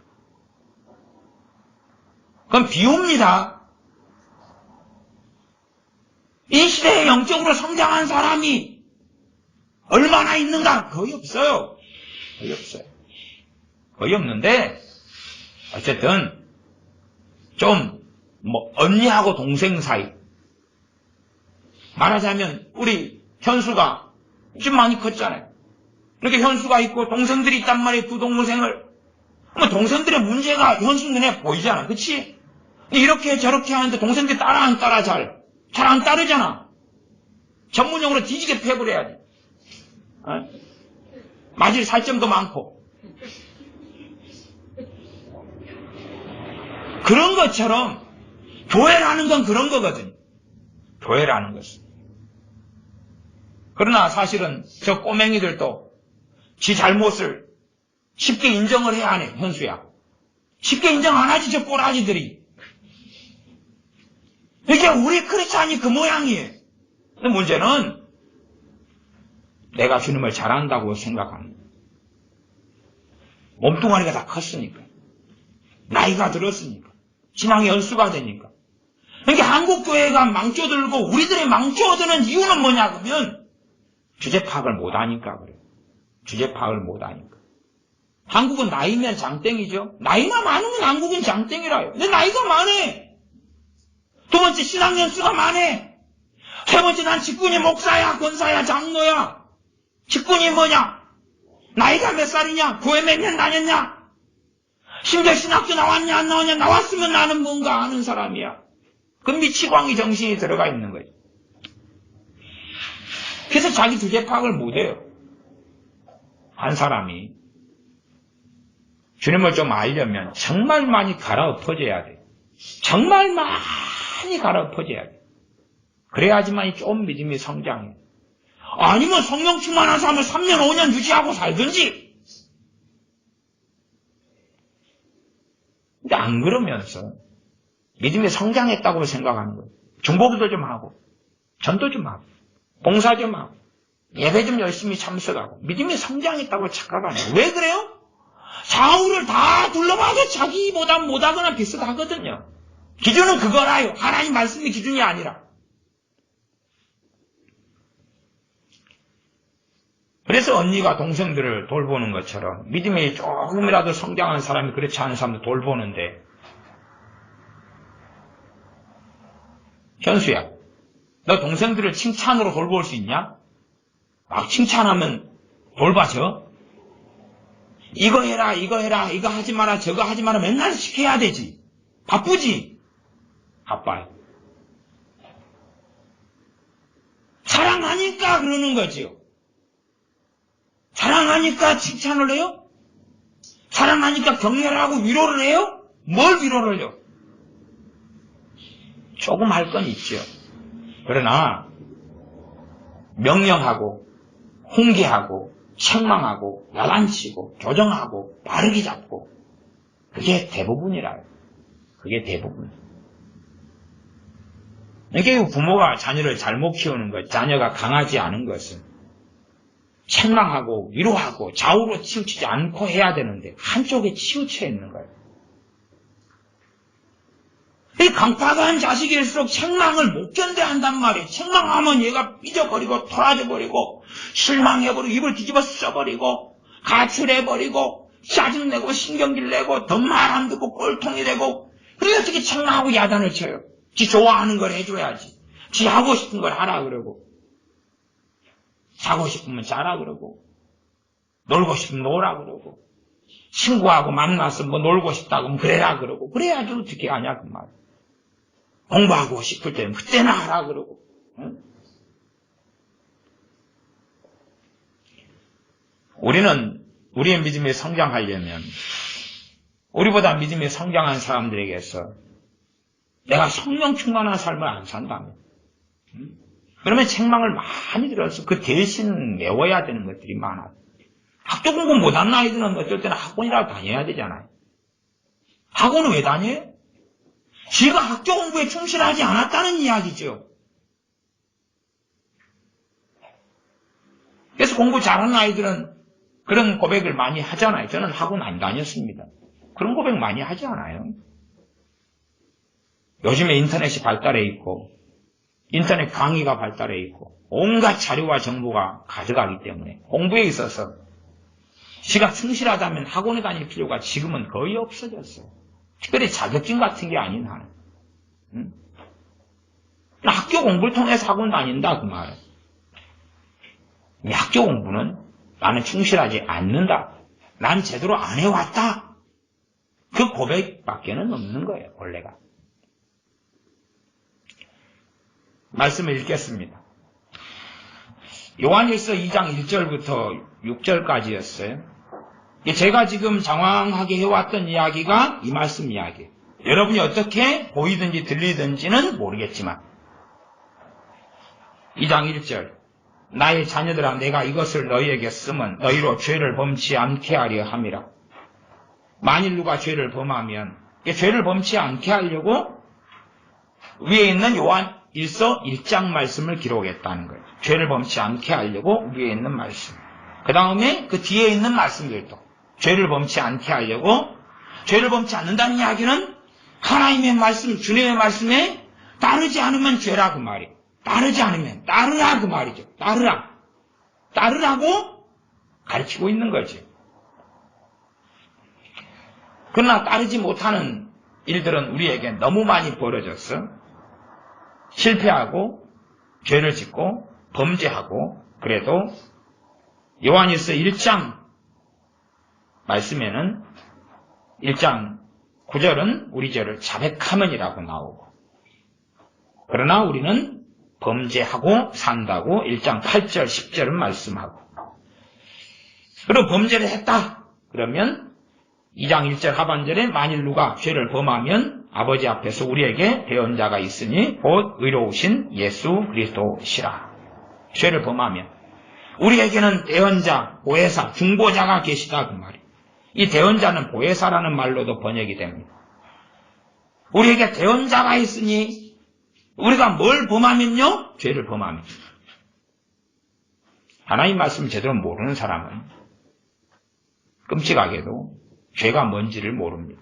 그럼 비웁니다. 이 시대에 영적으로 성장한 사람이 얼마나 있는가? 거의 없어요. 거의 없어요. 거의 없는데 어쨌든 좀 언니하고 동생 사이. 말하자면 우리 현수가 좀 많이 컸잖아요. 이렇게 현수가 있고 동생들이 있단 말이에요. 두 동생을. 동생들의 문제가 현수 눈에 보이잖아. 그치? 이렇게 저렇게 하는데 동생들이 따라 안 따라 잘 안 따르잖아. 전문용어로 뒤지게 패버려야지. 맞을 살점도 많고. 그런 것처럼 교회라는 건 그런 거거든요. 교회라는 것은. 그러나 사실은 저 꼬맹이들도 지 잘못을 쉽게 인정을 해야 하네, 현수야. 쉽게 인정 안 하지, 저 꼬라지들이. 이게 우리 크리스찬이 그 모양이에요. 근데 문제는 내가 주님을 잘한다고 생각합니다. 몸뚱아리가 다 컸으니까. 나이가 들었으니까. 신앙의 연수가 되니까. 그러니까 한국교회가 망쳐들고 우리들이 망쳐드는 이유는 뭐냐 그러면 주제 파악을 못하니까 그래요. 주제 파악을 못하니까. 한국은 나이면 장땡이죠. 나이가 많으면 한국은 장땡이라요. 근데 나이가 많아. 두 번째 신앙 연수가 많아. 세 번째 난 직분이 목사야, 권사야, 장로야. 직분이 뭐냐? 나이가 몇 살이냐? 교회 몇 년 다녔냐? 심지어 신학교 나왔냐 안 나왔냐? 나왔으면 나는 뭔가 아는 사람이야. 그 미치광이 정신이 들어가 있는 거예요. 그래서 자기 주제 파악을 못해요. 한 사람이 주님을 좀 알려면 정말 많이 갈아엎어져야 돼. 정말 많이 갈아엎어져야 돼. 그래야지만 좀 믿음이 성장해. 아니면 성령 충만한 사람을 3년 5년 유지하고 살든지. 근데 안 그러면서 믿음이 성장했다고 생각하는 거예요. 중보기도 좀 하고 전도 좀 하고 봉사 좀 하고 예배 좀 열심히 참석하고 믿음이 성장했다고 착각하네요. 왜 그래요? 좌우를 다 둘러봐도 자기보다 못하거나 비슷하거든요. 기준은 그거라요. 하나님 말씀이 기준이 아니라. 그래서 언니가 동생들을 돌보는 것처럼 믿음이 조금이라도 성장한 사람이 그렇지 않은 사람도 돌보는데, 현수야, 너 동생들을 칭찬으로 돌볼 수 있냐? 막 칭찬하면 돌봐져? 이거 해라, 이거 해라, 이거 하지 마라, 저거 하지 마라 맨날 시켜야 되지. 바쁘지? 바빠요. 사랑하니까 그러는 거지요. 사랑하니까 칭찬을 해요? 사랑하니까 격려를 하고 위로를 해요? 뭘 위로를 해요? 조금 할 건 있죠. 그러나 명령하고 훈계하고 책망하고 야단치고 조정하고 바르게 잡고 그게 대부분이라요. 그게 대부분. 이게 부모가 자녀를 잘못 키우는 것, 자녀가 강하지 않은 것은 책망하고 위로하고 좌우로 치우치지 않고 해야 되는데 한쪽에 치우쳐 있는 거예요. 이 강팍한 자식일수록 책망을 못 견뎌한단 말이에요. 책망하면 얘가 삐져버리고 토라져버리고 실망해버리고 입을 뒤집어 써버리고 가출해버리고 짜증내고 신경질 내고 더 말 안 듣고 꼴통이 되고, 그래서 어떻게 책망하고 야단을 쳐요. 지 좋아하는 걸 해줘야지. 지 하고 싶은 걸 하라 그러고, 자고 싶으면 자라 그러고, 놀고 싶으면 놀아 그러고, 친구하고 만나서 뭐 놀고 싶다고 그래라 그러고, 그래야지 어떻게 하냐 그 말. 공부하고 싶을 때는 그때나 하라 그러고. 응? 우리는 우리의 믿음이 성장하려면 우리보다 믿음이 성장한 사람들에게서 내가 성령 충만한 삶을 안 산다면, 그러면 책망을 많이 들어서 그 대신 메워야 되는 것들이 많아요. 학교 공부 못하는 아이들은 어쩔 때는 학원이라도 다녀야 되잖아요. 학원은 왜 다녀요? 지가 학교 공부에 충실하지 않았다는 이야기죠. 그래서 공부 잘하는 아이들은 그런 고백을 많이 하잖아요. 저는 학원 안 다녔습니다. 그런 고백 많이 하지 않아요. 요즘에 인터넷이 발달해 있고 인터넷 강의가 발달해 있고 온갖 자료와 정보가 가져가기 때문에 공부에 있어서 지가 충실하다면 학원에 다닐 필요가 지금은 거의 없어졌어요. 특별히 자격증 같은 게 아닌 한. 학교 공부를 통해서 학원 다닌다 그 말. 이 학교 공부는 나는 충실하지 않는다. 난 제대로 안 해왔다. 그 고백밖에는 없는 거예요, 원래가. 말씀을 읽겠습니다. 요한일서 2장 1절부터 6절까지였어요. 제가 지금 장황하게 해왔던 이야기가 이 말씀 이야기예요. 여러분이 어떻게 보이든지 들리든지는 모르겠지만 2장 1절 나의 자녀들아 내가 이것을 너희에게 쓰면 너희로 죄를 범치 않게 하려 함이라. 만일 누가 죄를 범하면 죄를 범치 않게 하려고 위에 있는 요한 1서 1장 말씀을 기록했다는 거예요. 죄를 범치 않게 하려고 위에 있는 말씀. 그 다음에 그 뒤에 있는 말씀들도 죄를 범치 않게 하려고. 죄를 범치 않는다는 이야기는 하나님의 말씀, 주님의 말씀에 따르지 않으면 죄라 그 말이에요. 따르지 않으면 따르라 그 말이죠. 따르라고 가르치고 있는 거지. 그러나 따르지 못하는 일들은 우리에게 너무 많이 벌어졌어. 실패하고 죄를 짓고 범죄하고. 그래도 요한일서 1장 말씀에는 1장 9절은 우리 죄를 자백하면이라고 나오고, 그러나 우리는 범죄하고 산다고 1장 8절 10절은 말씀하고, 그리고 범죄를 했다 그러면 2장 1절 하반절에 만일 누가 죄를 범하면 아버지 앞에서 우리에게 대언자가 있으니 곧 의로우신 예수 그리스도시라. 죄를 범하면 우리에게는 대언자, 보혜사, 중보자가 계시다 그 말이에요. 이 대언자는 보혜사라는 말로도 번역이 됩니다. 우리에게 대언자가 있으니 우리가 뭘 범하면요? 죄를 범하면. 하나님 말씀 제대로 모르는 사람은 끔찍하게도 죄가 뭔지를 모릅니다.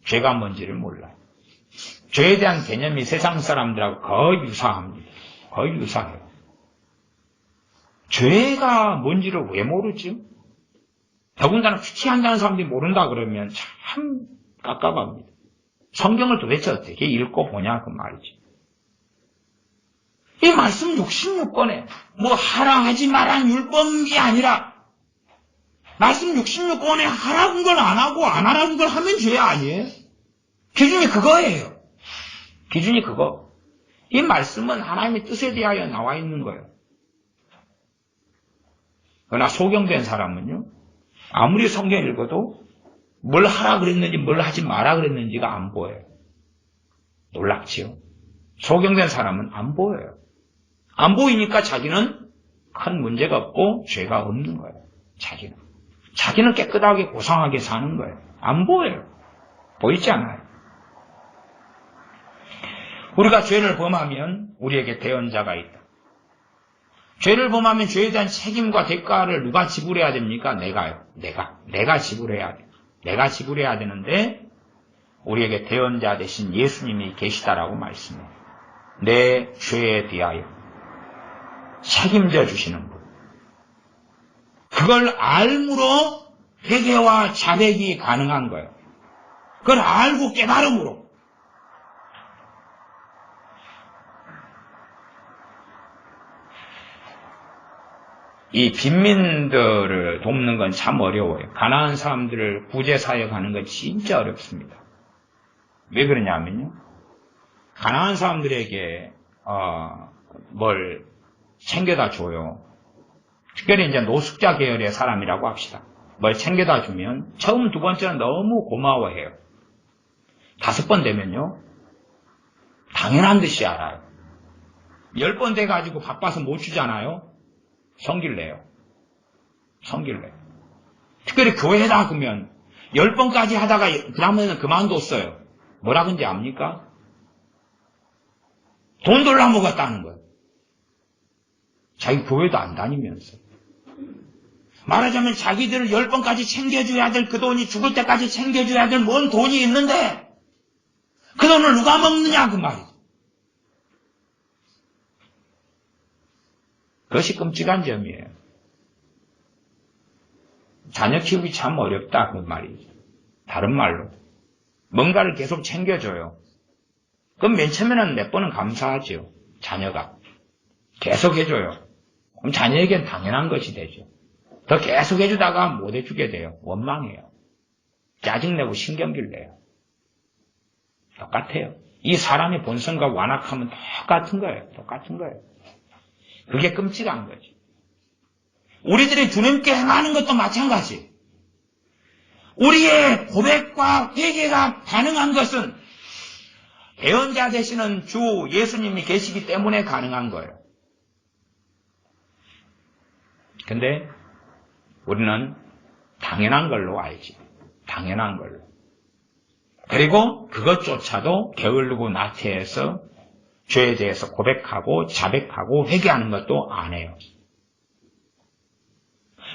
죄가 뭔지를 몰라요. 죄에 대한 개념이 세상 사람들하고 거의 유사합니다. 거의 유사해요. 죄가 뭔지를 왜 모르죠? 더군다나 피치한다는 사람들이 모른다 그러면 참 깝깝합니다. 성경을 도대체 어떻게 읽고 보냐 그 말이지. 이 말씀 66권에 뭐 하라 하지 마라 율법이 아니라 말씀 66권에 하라는 걸 안 하고 안 하라는 걸 하면 죄 아니에요? 기준이 그거예요. 기준이 그거. 이 말씀은 하나님의 뜻에 대하여 나와 있는 거예요. 그러나 소경된 사람은요, 아무리 성경 읽어도 뭘 하라 그랬는지 뭘 하지 마라 그랬는지가 안 보여요. 놀랍지요? 소경된 사람은 안 보여요. 안 보이니까 자기는 큰 문제가 없고 죄가 없는 거예요. 자기는 깨끗하게 고상하게 사는 거예요. 안 보여요. 보이지 않아요. 우리가 죄를 범하면 우리에게 대언자가 있다. 죄를 범하면 죄에 대한 책임과 대가를 누가 지불해야 됩니까? 내가요. 내가 지불해야 돼. 내가 지불해야 되는데 우리에게 대언자 대신 예수님이 계시다라고 말씀해요. 내 죄에 대하여 책임져 주시는 분. 그걸 알므로 회개와 자백이 가능한 거예요. 그걸 알고 깨달음으로. 이 빈민들을 돕는 건 참 어려워요. 가난한 사람들을 구제사역하는 건 진짜 어렵습니다. 왜 그러냐면요. 가난한 사람들에게 뭘 챙겨다 줘요. 특별히 이제 노숙자 계열의 사람이라고 합시다. 뭘 챙겨다 주면 처음 두 번째는 너무 고마워해요. 5번 되면요. 당연한 듯이 알아요. 10번 돼가지고 바빠서 못 주잖아요. 성질 내요. 특별히 교회에다 그러면 10번까지 하다가 그 다음에는 그만뒀어요. 뭐라 그런지 압니까? 돈 돌라 먹었다는 거예요. 자기 교회도 안 다니면서. 말하자면 자기들을 10번까지 챙겨줘야 될 그 돈이 죽을 때까지 챙겨줘야 될 뭔 돈이 있는데 그 돈을 누가 먹느냐 그 말이죠. 그것이 끔찍한 점이에요. 자녀 키우기 참 어렵다 그 말이죠. 다른 말로 뭔가를 계속 챙겨줘요. 그럼 맨 처음에는 몇 번은 감사하죠. 자녀가. 계속 해줘요. 그럼 자녀에겐 당연한 것이 되죠. 더 계속 해주다가 못 해주게 돼요. 원망해요. 짜증내고 신경질 내요. 똑같아요. 이 사람의 본성과 완악함은 똑같은 거예요. 똑같은 거예요. 그게 끔찍한 거지. 우리들이 주님께 행하는 것도 마찬가지. 우리의 고백과 회개가 가능한 것은 대언자 되시는 주 예수님이 계시기 때문에 가능한 거예요. 근데 우리는 당연한 걸로 알지. 당연한 걸로. 그리고 그것조차도 게을르고 나태해서 죄에 대해서 고백하고 자백하고 회개하는 것도 안 해요.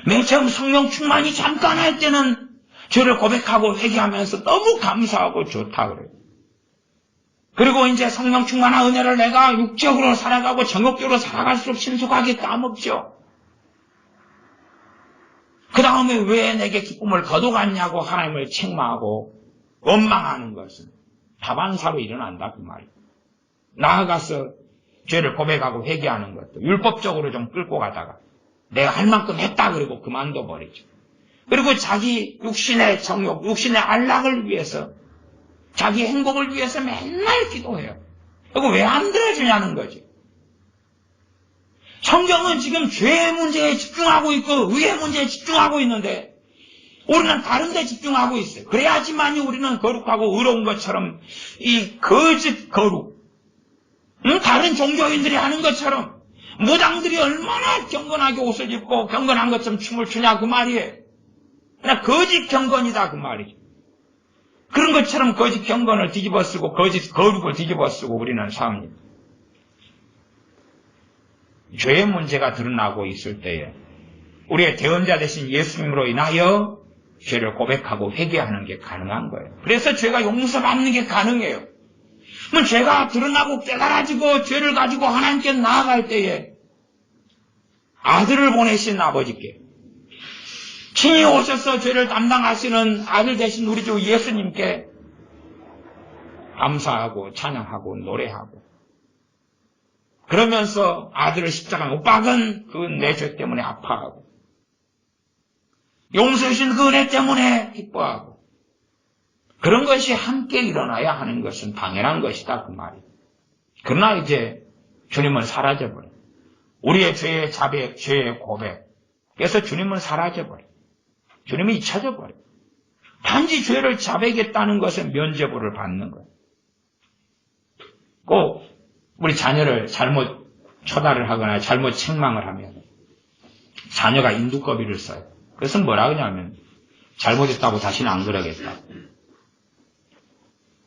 맨 처음 성령 충만이 잠깐 할 때는 죄를 고백하고 회개하면서 너무 감사하고 좋다 그래요. 그리고 이제 성령 충만한 은혜를 내가 육적으로 살아가고 정욕적으로 살아갈수록 신속하게 까먹죠. 그 다음에 왜 내게 기쁨을 거둬갔냐고 하나님을 책망하고 원망하는 것은 다반사로 일어난다 그 말이에요. 나아가서 죄를 고백하고 회개하는 것도 율법적으로 좀 끌고 가다가 내가 할 만큼 했다 그러고 그만둬 버리죠. 그리고 자기 육신의 정욕, 육신의 안락을 위해서 자기 행복을 위해서 맨날 기도해요. 그리고 왜 안 들어주냐는 거지. 성경은 지금 죄의 문제에 집중하고 있고 의의 문제에 집중하고 있는데 우리는 다른 데 집중하고 있어요. 그래야지만이 우리는 거룩하고 의로운 것처럼 이 거짓 거룩, 다른 종교인들이 하는 것처럼 무당들이 얼마나 경건하게 옷을 입고 경건한 것처럼 춤을 추냐 그 말이에요. 그냥 거짓 경건이다 그 말이죠. 그런 것처럼 거짓 경건을 뒤집어 쓰고 거짓 거룩을 뒤집어 쓰고 우리는 삽니다. 죄의 문제가 드러나고 있을 때에 우리의 대언자 되신 예수님으로 인하여 죄를 고백하고 회개하는 게 가능한 거예요. 그래서 죄가 용서받는 게 가능해요. 그럼 죄가 드러나고 깨달아지고 죄를 가지고 하나님께 나아갈 때에 아들을 보내신 아버지께 친히 오셔서 죄를 담당하시는 아들 되신 우리 주 예수님께 감사하고 찬양하고 노래하고 그러면서 아들을 십자가에 못 박은 그 내 죄 때문에 아파하고 용서해 주신 그 은혜 때문에 기뻐하고 그런 것이 함께 일어나야 하는 것은 당연한 것이다 그 말이에요. 그러나 이제 주님은 사라져버려요. 우리의 죄의 자백, 죄의 고백 그래서 주님은 사라져버려요. 주님이 잊혀져버려요. 단지 죄를 자백했다는 것은 면죄부를 받는 거예요. 꼭 우리 자녀를 잘못 초달을 하거나 잘못 책망을 하면 자녀가 인두꺼비를 써요. 그래서 뭐라 그러냐면 잘못했다고 다시는 안 그러겠다.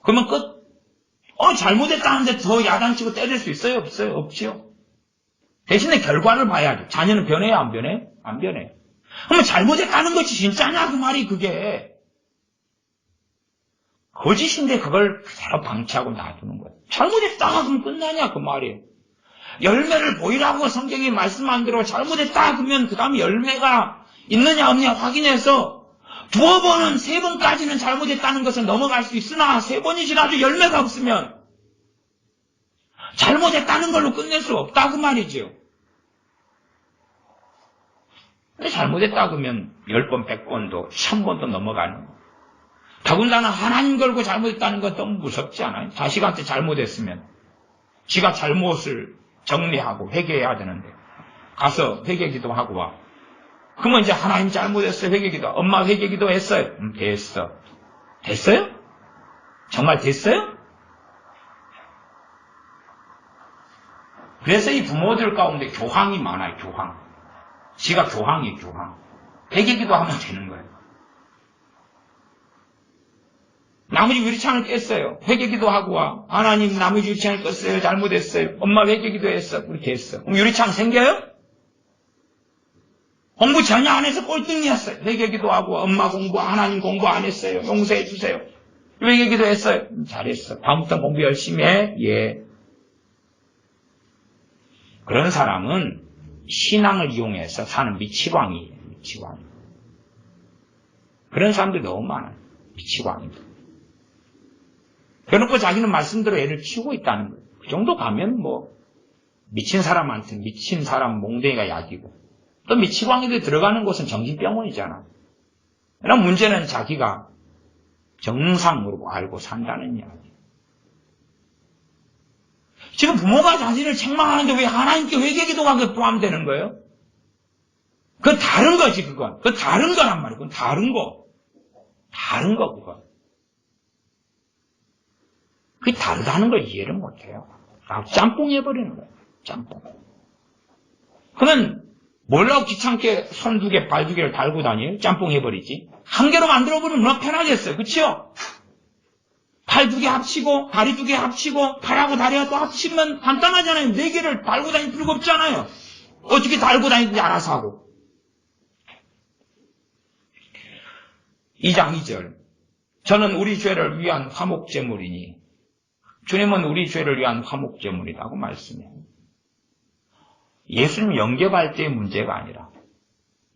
그러면 끝. 잘못했다는데 더 야단치고 때릴 수 있어요? 없어요? 없지요. 대신에 결과를 봐야죠. 자녀는 변해요? 안 변해요? 안 변해요. 그러면 잘못했다는 것이 진짜냐 그 말이 그게. 거짓인데 그걸 그대로 방치하고 놔두는 거예요. 잘못했다 그러면 끝나냐 그 말이에요. 열매를 보이라고 성경이 말씀한 대로 잘못했다 그러면 그 다음에 열매가 있느냐 없느냐 확인해서 두어 번은 세 번까지는 잘못했다는 것을 넘어갈 수 있으나 세 번이 지나도 열매가 없으면 잘못했다는 걸로 끝낼 수 없다 그 말이죠. 잘못했다 그러면 10번, 100번도 1000번도 넘어가는 거예요. 더군다나 하나님 걸고 잘못했다는 건 너무 무섭지 않아요? 자식한테 잘못했으면 지가 잘못을 정리하고 회개해야 되는데 가서 회개기도 하고 와. 그러면 이제 하나님 잘못했어요. 회개기도. 엄마 회개기도 했어요. 됐어. 됐어요? 정말 됐어요? 그래서 이 부모들 가운데 교황이 많아요. 교황. 지가 교황이에요. 교황. 회개기도 하면 되는 거예요. 나머지 유리창을 깼어요. 회개기도 하고 와. 하나님 나머지 유리창을 껐어요. 잘못했어요. 엄마 회개기도 했어. 우리 됐어. 그럼 유리창 생겨요? 공부 전혀 안 해서 꼴등이었어요. 회개기도 하고 엄마 공부, 하나님 공부 안 했어요. 용서해 주세요. 회개기도 했어요. 잘했어. 다음부터 공부 열심히 해. 예. 그런 사람은 신앙을 이용해서 사는 미치광이에요. 미치광이. 그런 사람들이 너무 많아요. 미치광이들. 그래놓고 자기는 말씀대로 애를 키우고 있다는 거예요. 그 정도 가면 뭐 미친 사람한테 미친 사람 몽둥이가 약이고 또 미치광이들 들어가는 곳은 정신병원이잖아. 그럼 문제는 자기가 정상으로 알고 산다는 이야기. 지금 부모가 자신을 책망하는데 왜 하나님께 회개기도가 포함되는 거예요? 그건 다른 거지, 그건. 그건 다른 거란 말이에요. 그건 다른 거. 다른 거, 그건. 그게 다르다는 걸 이해를 못해요. 짬뽕 해버리는 거예요. 짬뽕. 그러면 뭘라고 귀찮게 손 두 개, 발 두 개를 달고 다녀요? 짬뽕 해버리지. 한 개로 만들어버리면 얼마나 편하겠어요. 그치요? 발 두 개 합치고, 다리 두 개 합치고, 팔하고 다리가 또 합치면 간단하잖아요. 네 개를 달고 다닐 필요가 없잖아요. 어떻게 달고 다니는지 알아서 하고. 2장 2절. 저는 우리 죄를 위한 화목제물이니 주님은 우리 죄를 위한 화목제물이라고 말씀해요. 예수님 영접할 때의 문제가 아니라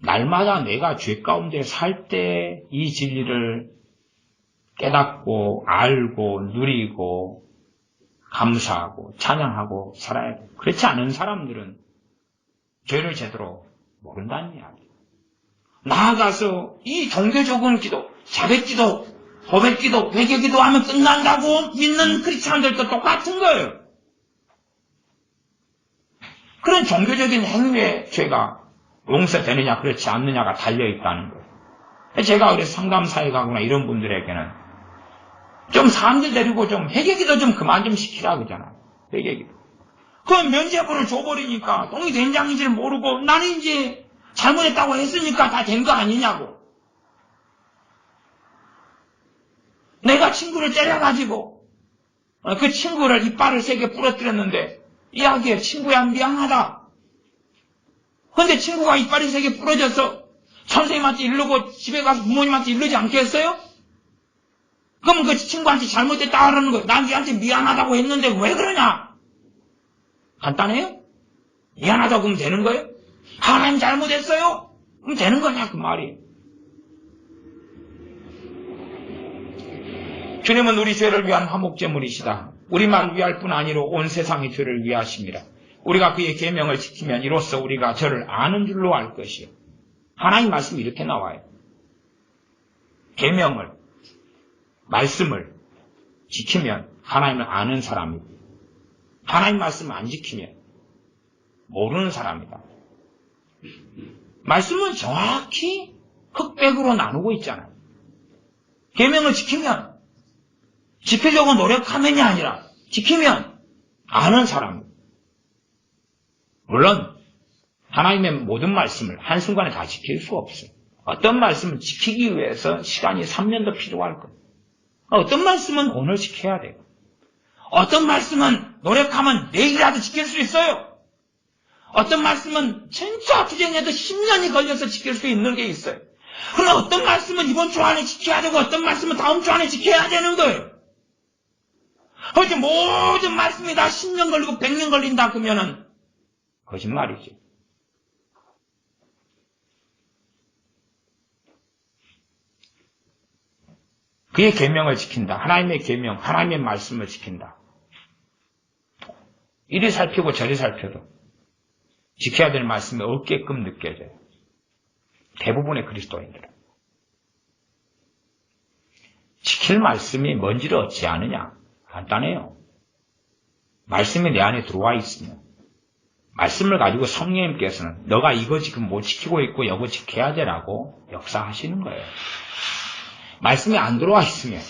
날마다 내가 죄 가운데 살 때 이 진리를 깨닫고 알고 누리고 감사하고 찬양하고 살아야 돼. 그렇지 않은 사람들은 죄를 제대로 모른다는 이야기. 나아가서 이 종교적인 기도, 자백기도, 고백기도, 회개기도 하면 끝난다고 믿는 크리스찬들도 똑같은 거예요. 그런 종교적인 행위에 죄가 용서되느냐 그렇지 않느냐가 달려있다는 거예요. 제가 그래서 상담사에 가거나 이런 분들에게는 좀 사람들 데리고 좀 회개기도 좀 그만 좀 시키라 그러잖아요. 회개기도. 그럼 면죄부를 줘버리니까 똥이 된장인지를 모르고 나는 이제 잘못했다고 했으니까 다 된 거 아니냐고. 내가 친구를 때려가지고 그 친구를 이빨을 3개 부러뜨렸는데 이야기해. 친구야 미안하다. 근데 친구가 이빨이 3개 부러져서 선생님한테 이르고 집에 가서 부모님한테 이르지 않겠어요? 그럼 그 친구한테 잘못했다 그러는 거예요. 난 니한테 미안하다고 했는데 왜 그러냐? 간단해요? 미안하다고 그러면 되는 거예요? 하나님 잘못했어요? 그럼 되는 거냐 그 말이. 주님은 우리 죄를 위한 화목제물이시다. 우리만 위할 뿐 아니라 온 세상의 죄를 위하심이라. 우리가 그의 계명을 지키면 이로써 우리가 저를 아는 줄로 알 것이요. 하나님 말씀이 이렇게 나와요. 계명을, 말씀을 지키면 하나님을 아는 사람이고 하나님 말씀을 안 지키면 모르는 사람이다. 말씀은 정확히 흑백으로 나누고 있잖아요. 계명을 지키면 지키려고 노력하면이 아니라 지키면 아는 사람입니다. 물론 하나님의 모든 말씀을 한순간에 다 지킬 수 없어요. 어떤 말씀을 지키기 위해서 시간이 3년도 필요할 거예요. 어떤 말씀은 오늘 지켜야 돼요. 어떤 말씀은 노력하면 내일이라도 지킬 수 있어요. 어떤 말씀은 진짜 투쟁해도 10년이 걸려서 지킬 수 있는 게 있어요. 그러나 어떤 말씀은 이번 주 안에 지켜야 되고 어떤 말씀은 다음 주 안에 지켜야 되는 거예요. 그렇지 모든 말씀이 다 10년 걸리고 100년 걸린다 그러면은 거짓말이죠. 그의 계명을 지킨다. 하나님의 계명, 하나님의 말씀을 지킨다. 이리 살피고 저리 살펴도 지켜야 될 말씀이 없게끔 느껴져요. 대부분의 그리스도인들은. 지킬 말씀이 뭔지를 얻지 않으냐? 간단해요. 말씀이 내 안에 들어와 있으면 말씀을 가지고 성령님께서는 너가 이거 지금 못 지키고 있고 이거 지켜야 되라고 역사하시는 거예요. 말씀이 안 들어와 있으면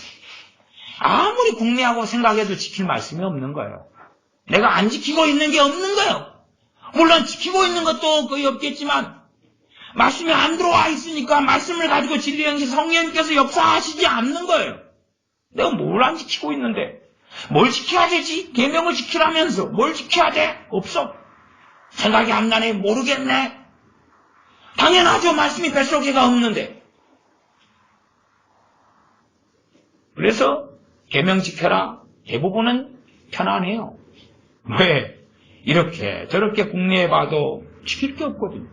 아무리 궁리하고 생각해도 지킬 말씀이 없는 거예요. 내가 안 지키고 있는 게 없는 거예요. 물론 지키고 있는 것도 거의 없겠지만 말씀이 안 들어와 있으니까 말씀을 가지고 진리의 성령님께서 역사하시지 않는 거예요. 내가 뭘 안 지키고 있는데 뭘 지켜야 되지? 계명을 지키라면서 뭘 지켜야 돼? 없어. 생각이 안 나네. 모르겠네. 당연하죠. 말씀이 뱃속에가 없는데. 그래서 계명 지켜라. 대부분은 편안해요. 왜? 이렇게 저렇게 궁리해봐도 지킬 게 없거든요.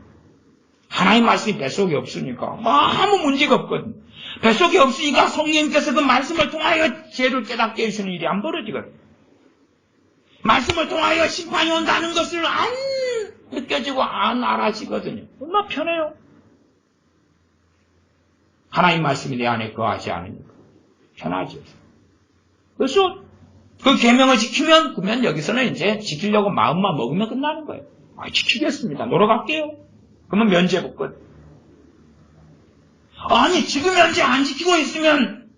하나님 말씀이 뱃속에 없으니까 아무 문제가 없거든요. 뱃속에 없으니까 성령님께서 그 말씀을 통하여 죄를 깨닫게 해주시는 일이 안 벌어지거든. 말씀을 통하여 심판이 온다는 것을 안 느껴지고 안 알아지거든요. 얼마나 편해요. 하나님 말씀이 내 안에 거하지 않으니까 편하죠. 그래서 그 계명을 지키면 그러면 여기서는 이제 지키려고 마음만 먹으면 끝나는 거예요. 지키겠습니다. 놀러 갈게요. 그러면 면제복권. 아니 지금 현재 안 지키고 있으면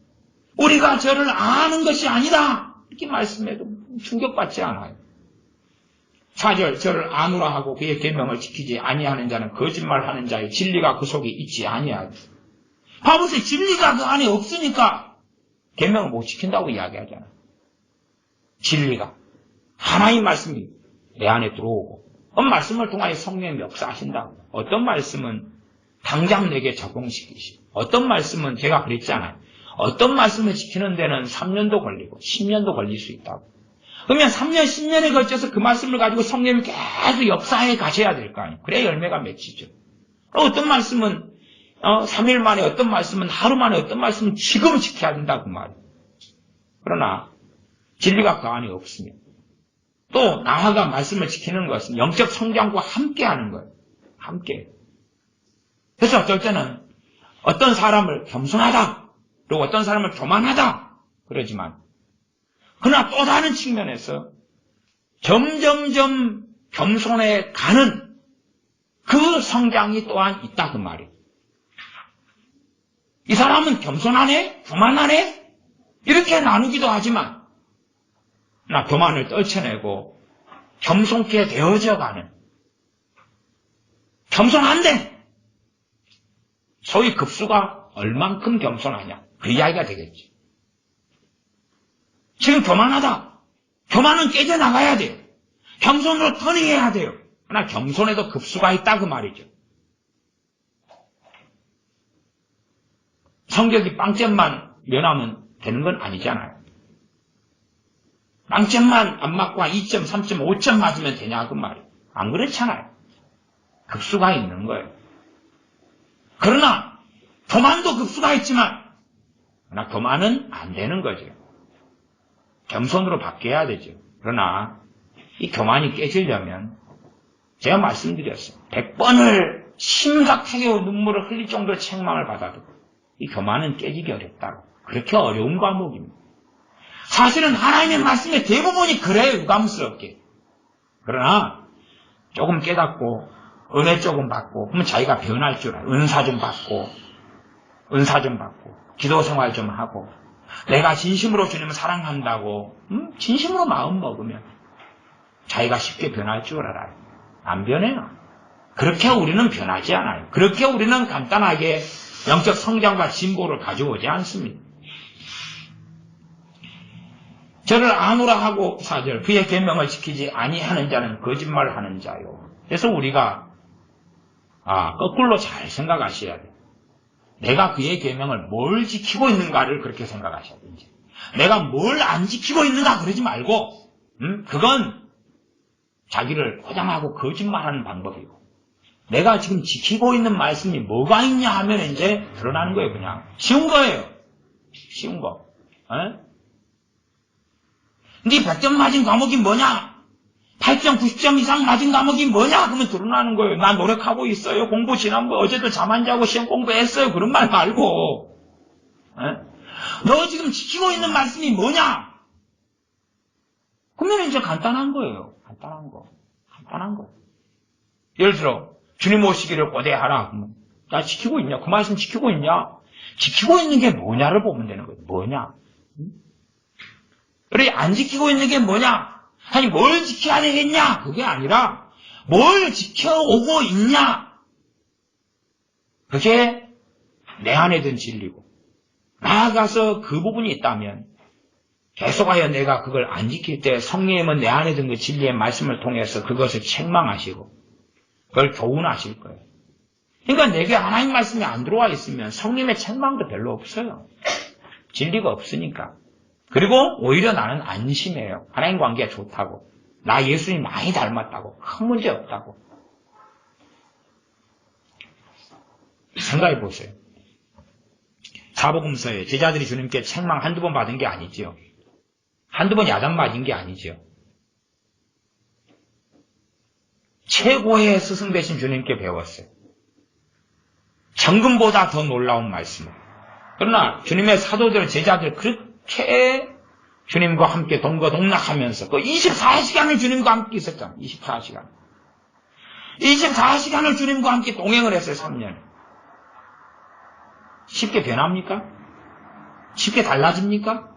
우리가 저를 아는 것이 아니다. 이렇게 말씀해도 충격받지 않아요. 4절 저를 아노라 하고 그의 계명을 지키지 아니하는 자는 거짓말하는 자의 진리가 그 속에 있지 아니하요. 봐보세요. 진리가 그 안에 없으니까 계명을 못 지킨다고 이야기하잖아요. 진리가 하나님 말씀이 내 안에 들어오고 어떤 말씀을 통하여 성령이 역사하신다고. 어떤 말씀은 당장 내게 적용시키시고 어떤 말씀은 제가 그랬잖아요. 어떤 말씀을 지키는 데는 3년도 걸리고 10년도 걸릴 수 있다고. 그러면 3년, 10년에 걸쳐서 그 말씀을 가지고 성령이 계속 역사해 가셔야 될 거 아니에요. 그래야 열매가 맺히죠. 어떤 말씀은 3일 만에, 어떤 말씀은 하루 만에, 어떤 말씀은 지금 지켜야 된다고 말이에요. 그러나 진리가 그 안에 없으면 또 나아가 말씀을 지키는 것은 영적 성장과 함께 하는 거예요. 함께. 그래서 어떨 때는 어떤 사람을 겸손하다, 그리고 어떤 사람을 교만하다 그러지만 그러나 또 다른 측면에서 점점점 겸손해 가는 그 성장이 또한 있다 그 말이에요. 이 사람은 겸손하네? 교만하네? 이렇게 나누기도 하지만 나 교만을 떨쳐내고 겸손케 되어져가는 겸손한데 소위 급수가 얼만큼 겸손하냐 그 이야기가 되겠지. 지금 교만하다. 교만은 깨져나가야 돼요. 겸손으로 터닝해야 돼요. 그러나 겸손에도 급수가 있다 그 말이죠. 성격이 빵점만 면하면 되는 건 아니잖아요. 빵점만 안 맞고 2점, 3점, 5점 맞으면 되냐 그 말이에요. 안 그렇잖아요. 급수가 있는 거예요. 그러나 교만도 급수가 있지만 그러나 교만은 안 되는 거죠. 겸손으로 바뀌어야 되죠. 그러나 이 교만이 깨지려면 제가 말씀드렸어요. 100번을 심각하게 눈물을 흘릴 정도의 책망을 받아도 이 교만은 깨지기 어렵다고. 그렇게 어려운 과목입니다. 사실은 하나님의 말씀의 대부분이 그래요. 유감스럽게. 그러나 조금 깨닫고 은혜 조금 받고 그러면 자기가 변할 줄 알아요. 은사 좀 받고 기도 생활 좀 하고 내가 진심으로 주님을 사랑한다고 진심으로 마음 먹으면 자기가 쉽게 변할 줄 알아요. 안 변해요. 그렇게 우리는 변하지 않아요. 그렇게 우리는 간단하게 영적 성장과 진보를 가져오지 않습니다. 저를 아노라 하고 4절 그의 계명을 지키지 아니하는 자는 거짓말하는 자요. 그래서 우리가 거꾸로 잘 생각하셔야 돼요. 내가 그의 계명을 뭘 지키고 있는가를 그렇게 생각하셔야 돼요. 내가 뭘 안 지키고 있는가 그러지 말고 그건 자기를 포장하고 거짓말하는 방법이고 내가 지금 지키고 있는 말씀이 뭐가 있냐 하면 이제 드러나는 거예요. 그냥 쉬운 거예요. 쉬운 거. 네 100점 맞은 과목이 뭐냐? 8점, 90점 이상 맞은 과목이 뭐냐? 그러면 드러나는 거예요. 나 노력하고 있어요. 공부 지난번 어제도 잠 안 자고 시험 공부했어요. 그런 말 말고 너 지금 지키고 있는 말씀이 뭐냐? 그러면 이제 간단한 거예요. 간단한 거. 예를 들어 주님 오시기를 고대하라. 그러면 나 지키고 있냐? 그 말씀 지키고 있냐? 지키고 있는 게 뭐냐를 보면 되는 거예요. 뭐냐? 그래 안 지키고 있는 게 뭐냐? 아니 뭘 지켜야 되겠냐? 그게 아니라 뭘 지켜오고 있냐? 그게 내 안에 든 진리고 나아가서 그 부분이 있다면 계속하여 내가 그걸 안 지킬 때 성령님은 내 안에 든 그 진리의 말씀을 통해서 그것을 책망하시고 그걸 교훈하실 거예요. 그러니까 내게 하나님 말씀이 안 들어와 있으면 성령님의 책망도 별로 없어요. 진리가 없으니까. 그리고 오히려 나는 안심해요. 하나님 관계가 좋다고. 나 예수님 많이 닮았다고. 큰 문제 없다고. 생각해 보세요. 사복음서에 제자들이 주님께 책망 한두 번 받은 게 아니지요. 한두 번 야단 맞은 게 아니지요. 최고의 스승 되신 주님께 배웠어요. 정금보다 더 놀라운 말씀을. 그러나 주님의 사도들, 제자들 그렇게 주님과 함께 동거동락하면서 그 24시간을 주님과 함께 있었잖아요. 24시간. 24시간을 주님과 함께 동행을 했어요. 3년. 쉽게 변합니까? 쉽게 달라집니까?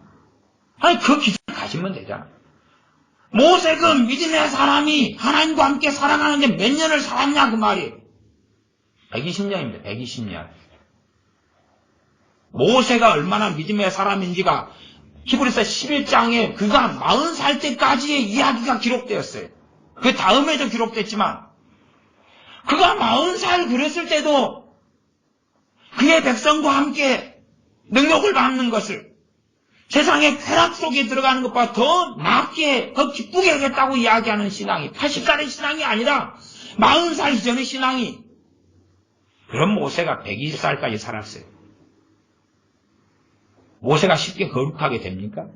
아니 그 기준을 가지면 되잖아. 모세 그 믿음의 사람이 하나님과 함께 살아가는데 몇 년을 살았냐 그 말이에요. 120년입니다. 120년. 모세가 얼마나 믿음의 사람인지가 히브리서 11장에 그가 40살 때까지의 이야기가 기록되었어요. 그 다음에도 기록됐지만 그가 40살 그랬을 때도 그의 백성과 함께 능력을 받는 것을 세상의 쾌락 속에 들어가는 것보다 더 낫게, 더 기쁘게 하겠다고 이야기하는 신앙이 80살의 신앙이 아니라 40살 이전의 신앙이 그런 모세가 120살까지 살았어요. 모세가 쉽게 거룩하게 됩니까?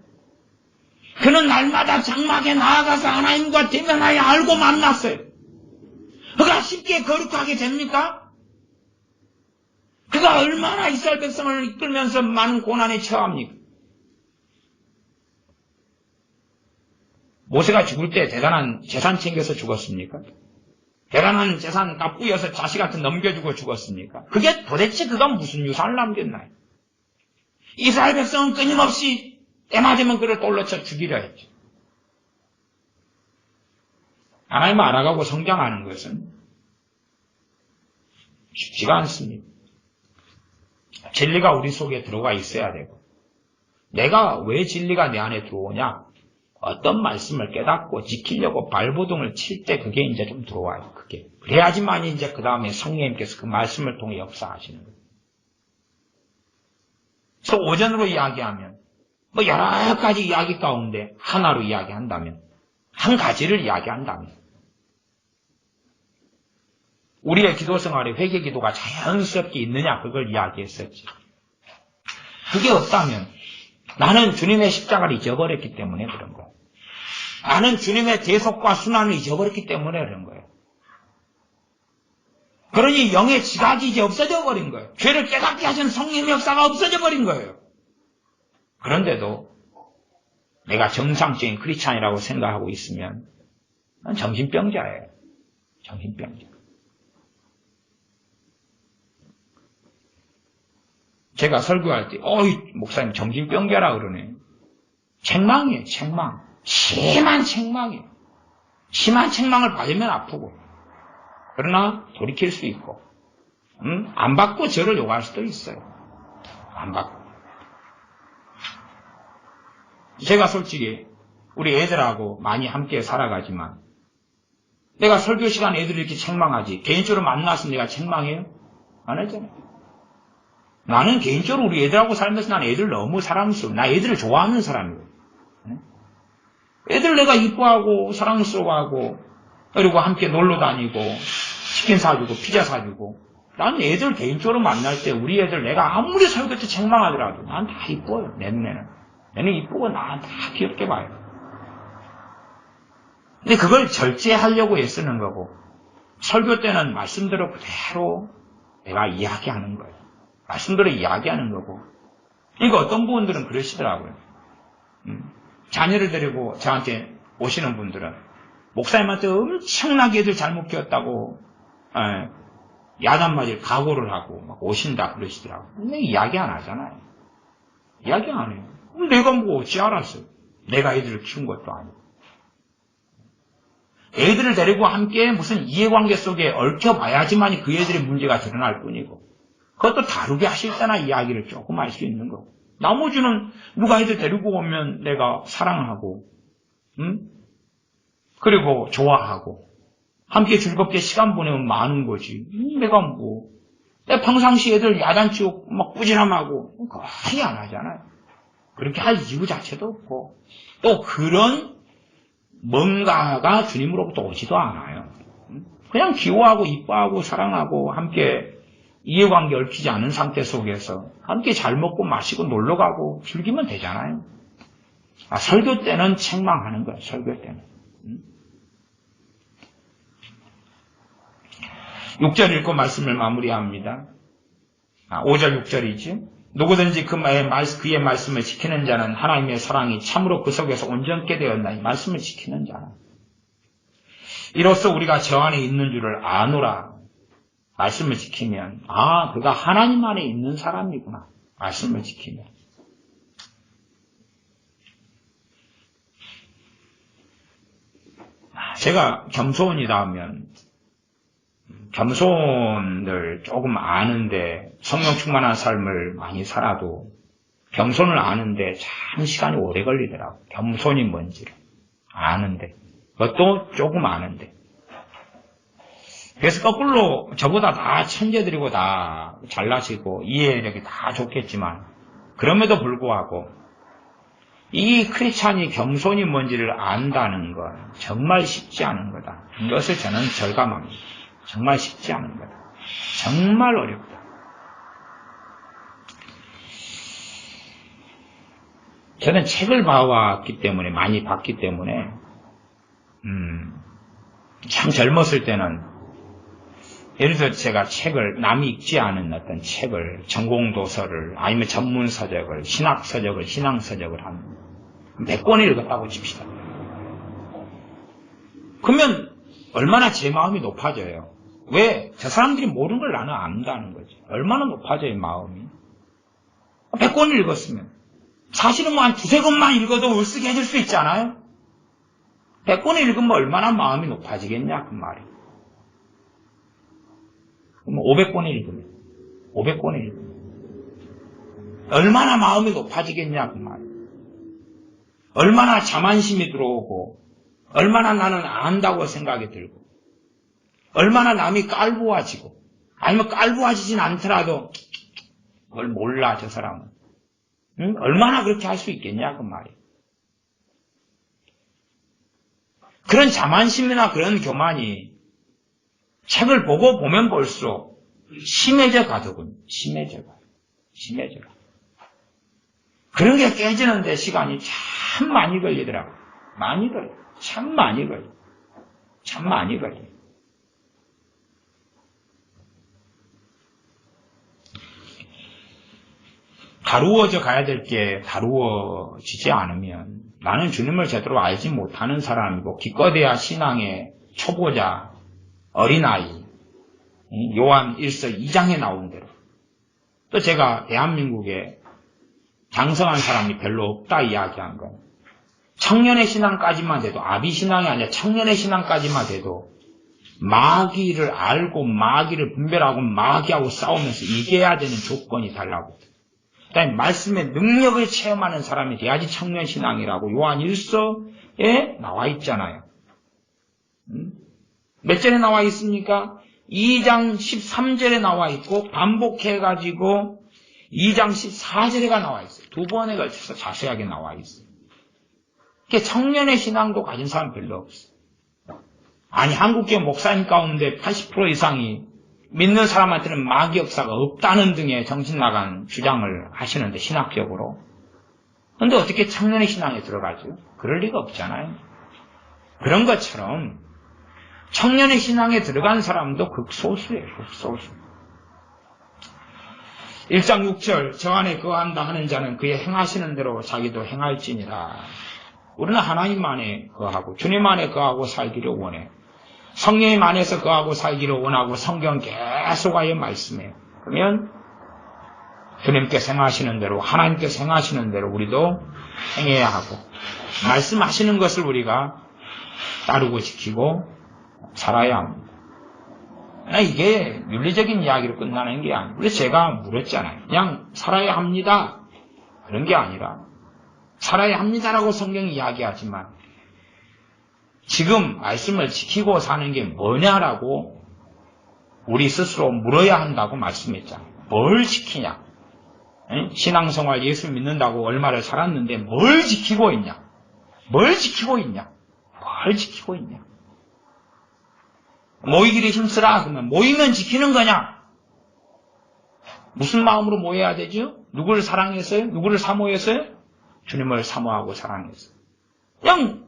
그는 날마다 장막에 나아가서 하나님과 대면하여 알고 만났어요. 그가 쉽게 거룩하게 됩니까? 그가 얼마나 이스라엘 백성을 이끌면서 많은 고난에 처합니까? 모세가 죽을 때 대단한 재산 챙겨서 죽었습니까? 대단한 재산 다 뿌여서 자식한테 넘겨주고 죽었습니까? 그게 도대체 그가 무슨 유산을 남겼나요? 이스라엘 백성은 끊임없이 때 맞으면 그를 돌로 쳐 죽이려 했죠. 하나님을 알아가고 성장하는 것은 쉽지가 않습니다. 진리가 우리 속에 들어가 있어야 되고 내가 왜 진리가 내 안에 들어오냐? 어떤 말씀을 깨닫고 지키려고 발버둥을 칠 때 그게 이제 좀 들어와요. 그게. 그래야지만 이제 그 다음에 성령님께서 그 말씀을 통해 역사하시는 거예요. 그래서 오전으로 이야기하면 뭐 여러 가지 이야기 가운데 하나로 이야기한다면 한 가지를 이야기한다면 우리의 기도 생활에 회개 기도가 자연스럽게 있느냐 그걸 이야기했었지. 그게 없다면 나는 주님의 십자가를 잊어버렸기 때문에 그런 거예요. 나는 주님의 대속과 순환을 잊어버렸기 때문에 그런 거예요. 그러니 영의 지각이 이제 없어져 버린 거예요. 죄를 깨닫게 하시는 성령의 역사가 없어져 버린 거예요. 그런데도 내가 정상적인 크리스찬이라고 생각하고 있으면 난 정신병자예요. 정신병자. 제가 설교할 때 목사님 정신병자라 그러네. 책망이에요. 책망. 심한 책망이에요. 심한 책망을 받으면 아프고 그러나 돌이킬 수 있고 안 받고 저를 요구할 수도 있어요. 안 받고. 제가 솔직히 우리 애들하고 많이 함께 살아가지만 내가 설교 시간 애들을 이렇게 책망하지 개인적으로 만나서 내가 책망해요? 안 하잖아요. 나는 개인적으로 우리 애들하고 살면서 난 애들 너무 사랑스러워. 나 애들을 좋아하는 사람이에요. 애들 내가 이뻐하고 사랑스러워하고 그리고 함께 놀러 다니고 치킨 사주고 피자 사주고 난 애들 개인적으로 만날 때 우리 애들 내가 아무리 설교 때 책망하더라도 난 다 이뻐요. 내 눈에는. 얘는 이쁘고 난 다 귀엽게 봐요. 근데 그걸 절제하려고 애쓰는 거고 설교 때는 말씀대로 그대로 내가 이야기하는 거예요. 말씀대로 이야기하는 거고 이거 어떤 분들은 그러시더라고요. 자녀를 데리고 저한테 오시는 분들은 목사님한테 엄청나게 애들 잘못 키웠다고 야단 맞을 각오를 하고 막 오신다 그러시더라고요. 근데 이야기 안 하잖아요. 이야기 안 해요. 내가 뭐 어찌 알았어요. 내가 애들을 키운 것도 아니고. 애들을 데리고 함께 무슨 이해관계 속에 얽혀봐야지만 그 애들의 문제가 드러날 뿐이고 그것도 다르게 하실 때나 이야기를 조금 할 수 있는 거고 나머지는 누가 애들 데리고 오면 내가 사랑하고 그리고 좋아하고 함께 즐겁게 시간 보내면 많은 거지. 내가 뭐 내 평상시 애들 야단치고 막 꾸지람하고 거의 안 하잖아요. 그렇게 할 이유 자체도 없고 또 그런 뭔가가 주님으로부터 오지도 않아요. 그냥 귀여워하고 이뻐하고 사랑하고 함께 이해관계 얽히지 않은 상태 속에서 함께 잘 먹고 마시고 놀러가고 즐기면 되잖아요. 설교 때는 책망하는 거예요. 설교 때는. 6절 읽고 말씀을 마무리합니다. 5절 6절이지. 누구든지 그의 말씀을 지키는 자는 하나님의 사랑이 참으로 그 속에서 온전케 되었나니 말씀을 지키는 자는. 이로써 우리가 저 안에 있는 줄을 아노라. 말씀을 지키면 그가 하나님 안에 있는 사람이구나. 말씀을 지키면. 제가 겸손이다 하면 겸손을 조금 아는데 성령 충만한 삶을 많이 살아도 겸손을 아는데 참 시간이 오래 걸리더라고요. 겸손이 뭔지를 아는데 그것도 조금 아는데. 그래서 거꾸로 저보다 다 천재들이고 다 잘나시고 이해력이 다 좋겠지만 그럼에도 불구하고 이 크리스찬이 겸손이 뭔지를 안다는 건 정말 쉽지 않은 거다. 이것을 저는 절감합니다. 정말 쉽지 않은 거다. 정말 어렵다. 저는 책을 봐왔기 때문에, 많이 봤기 때문에 참 젊었을 때는 예를 들어 제가 책을, 남이 읽지 않은 어떤 책을, 전공도서를, 아니면 전문서적을, 신학서적을, 신앙서적을 한 100권을 읽었다고 칩시다. 그러면 얼마나 제 마음이 높아져요. 왜? 저 사람들이 모르는 걸 나는 안다는 거지. 얼마나 높아져요, 마음이. 100권을 읽었으면. 사실은 뭐 한 두세 권만 읽어도 울쓰게해질 수 있잖아요. 100권을 읽으면 얼마나 마음이 높아지겠냐, 그 말이. 그럼 500권을 읽으면. 500권을 읽으면. 얼마나 마음이 높아지겠냐, 그 말이. 얼마나 자만심이 들어오고, 얼마나 나는 안다고 생각이 들고, 얼마나 남이 깔보아지고, 아니면 깔보아지진 않더라도, 그걸 몰라, 저 사람은. 응? 얼마나 그렇게 할 수 있겠냐, 그 말이에요. 그런 자만심이나 그런 교만이 책을 보고 보면 볼수록 심해져 가더군요. 심해져 가. 그런 게 깨지는데 시간이 참 많이 걸리더라고요. 많이 걸려. 참 많이 걸려. 다루어져 가야 될 게 다루어지지 않으면 나는 주님을 제대로 알지 못하는 사람이고 기껏해야 신앙의 초보자, 어린아이, 요한 1서 2장에 나온 대로. 또 제가 대한민국에 장성한 사람이 별로 없다 이야기한 건 청년의 신앙까지만 돼도, 아비신앙이 아니라 청년의 신앙까지만 돼도 마귀를 알고 마귀를 분별하고 마귀하고 싸우면서 이겨야 되는 조건이 달라고. 그다음에 말씀의 능력을 체험하는 사람이 돼야지 청년신앙이라고 요한 1서에 나와 있잖아요. 몇 절에 나와 있습니까? 2장 13절에 나와 있고 반복해가지고 2장 14절에가 나와 있어요. 두 번에 걸쳐서 자세하게 나와 있어요. 그러니까 청년의 신앙도 가진 사람 별로 없어요. 아니, 한국교 목사님 가운데 80% 이상이 믿는 사람한테는 마귀 역사가 없다는 등의 정신 나간 주장을 하시는데, 신학적으로. 그런데 어떻게 청년의 신앙에 들어가죠? 그럴 리가 없잖아요. 그런 것처럼 청년의 신앙에 들어간 사람도 극소수예요. 극소수. 1장 6절 저 안에 거한다 하는 자는 그의 행하시는 대로 자기도 행할지니라. 우리는 하나님 안에 거하고 주님 안에 거하고 살기를 원해. 성령님 안에서 거하고 살기를 원하고 성경 계속하여 말씀해요. 그러면 주님께서 행하시는 대로, 하나님께서 행하시는 대로 우리도 행해야 하고, 말씀하시는 것을 우리가 따르고 지키고 살아야 합니다. 이게 윤리적인 이야기로 끝나는 게 아니고, 그래서 제가 물었잖아요. 그냥 살아야 합니다. 그런 게 아니라 살아야 합니다라고 성경이 이야기하지만 지금 말씀을 지키고 사는 게 뭐냐라고 우리 스스로 물어야 한다고 말씀했잖아요. 뭘 지키냐? 신앙생활 예수 믿는다고 얼마를 살았는데 뭘 지키고 있냐? 모이기를 힘쓰라 그러면 모이면 지키는 거냐? 무슨 마음으로 모여야 되죠? 누구를 사랑했어요? 누구를 사모했어요? 주님을 사모하고 사랑했어요. 그냥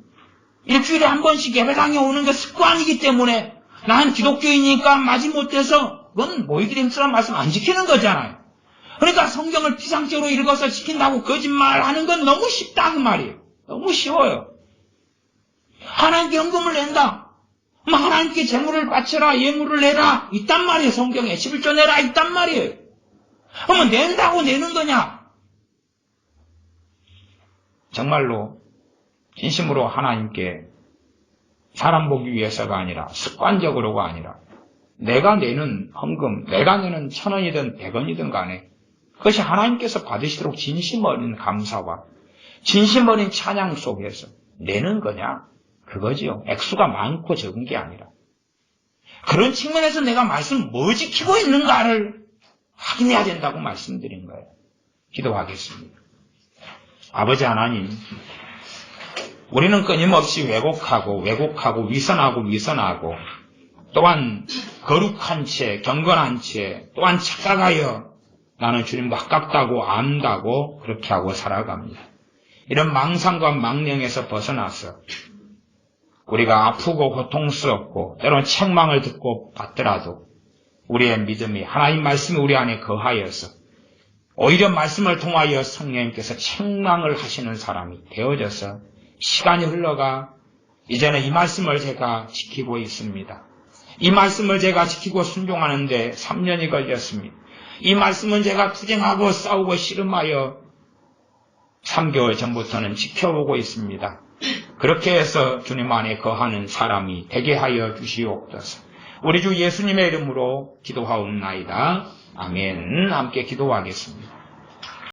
일주일에 한 번씩 예배당에 오는 게 습관이기 때문에 난 기독교이니까 마지못해서 그건 모이기림스란 말씀 안 지키는 거잖아요. 그러니까 성경을 피상적으로 읽어서 지킨다고 거짓말하는 건 너무 쉽다 그 말이에요. 너무 쉬워요. 하나님께 헌금을 낸다. 하나님께 재물을 바쳐라, 예물을 내라 있단 말이에요. 성경에 11조 내라 있단 말이에요. 그러면 낸다고 내는 거냐? 정말로 진심으로 하나님께 사람 보기 위해서가 아니라 습관적으로가 아니라 내가 내는 헌금, 내가 내는 1,000원이든 100원이든 간에 그것이 하나님께서 받으시도록 진심 어린 감사와 진심 어린 찬양 속에서 내는 거냐? 그거지요. 액수가 많고 적은 게 아니라. 그런 측면에서 내가 말씀 뭐 지키고 있는가를 확인해야 된다고 말씀드린 거예요. 기도하겠습니다. 아버지 하나님, 우리는 끊임없이 왜곡하고 위선하고 또한 거룩한 채, 경건한 채, 또한 착각하여 나는 주님과 가깝다고 안다고 그렇게 하고 살아갑니다. 이런 망상과 망령에서 벗어나서 우리가 아프고 고통스럽고 때로는 책망을 듣고 받더라도 우리의 믿음이 하나님 말씀이 우리 안에 거하여서 오히려 말씀을 통하여 성령님께서 책망을 하시는 사람이 되어져서 시간이 흘러가 이제는 이 말씀을 제가 지키고 있습니다. 이 말씀을 제가 지키고 순종하는데 3년이 걸렸습니다. 이 말씀은 제가 투쟁하고 싸우고 씨름하여 3개월 전부터는 지켜보고 있습니다. 그렇게 해서 주님 안에 거하는 사람이 되게 하여 주시옵소서. 우리 주 예수님의 이름으로 기도하옵나이다. 아멘. 함께 기도하겠습니다.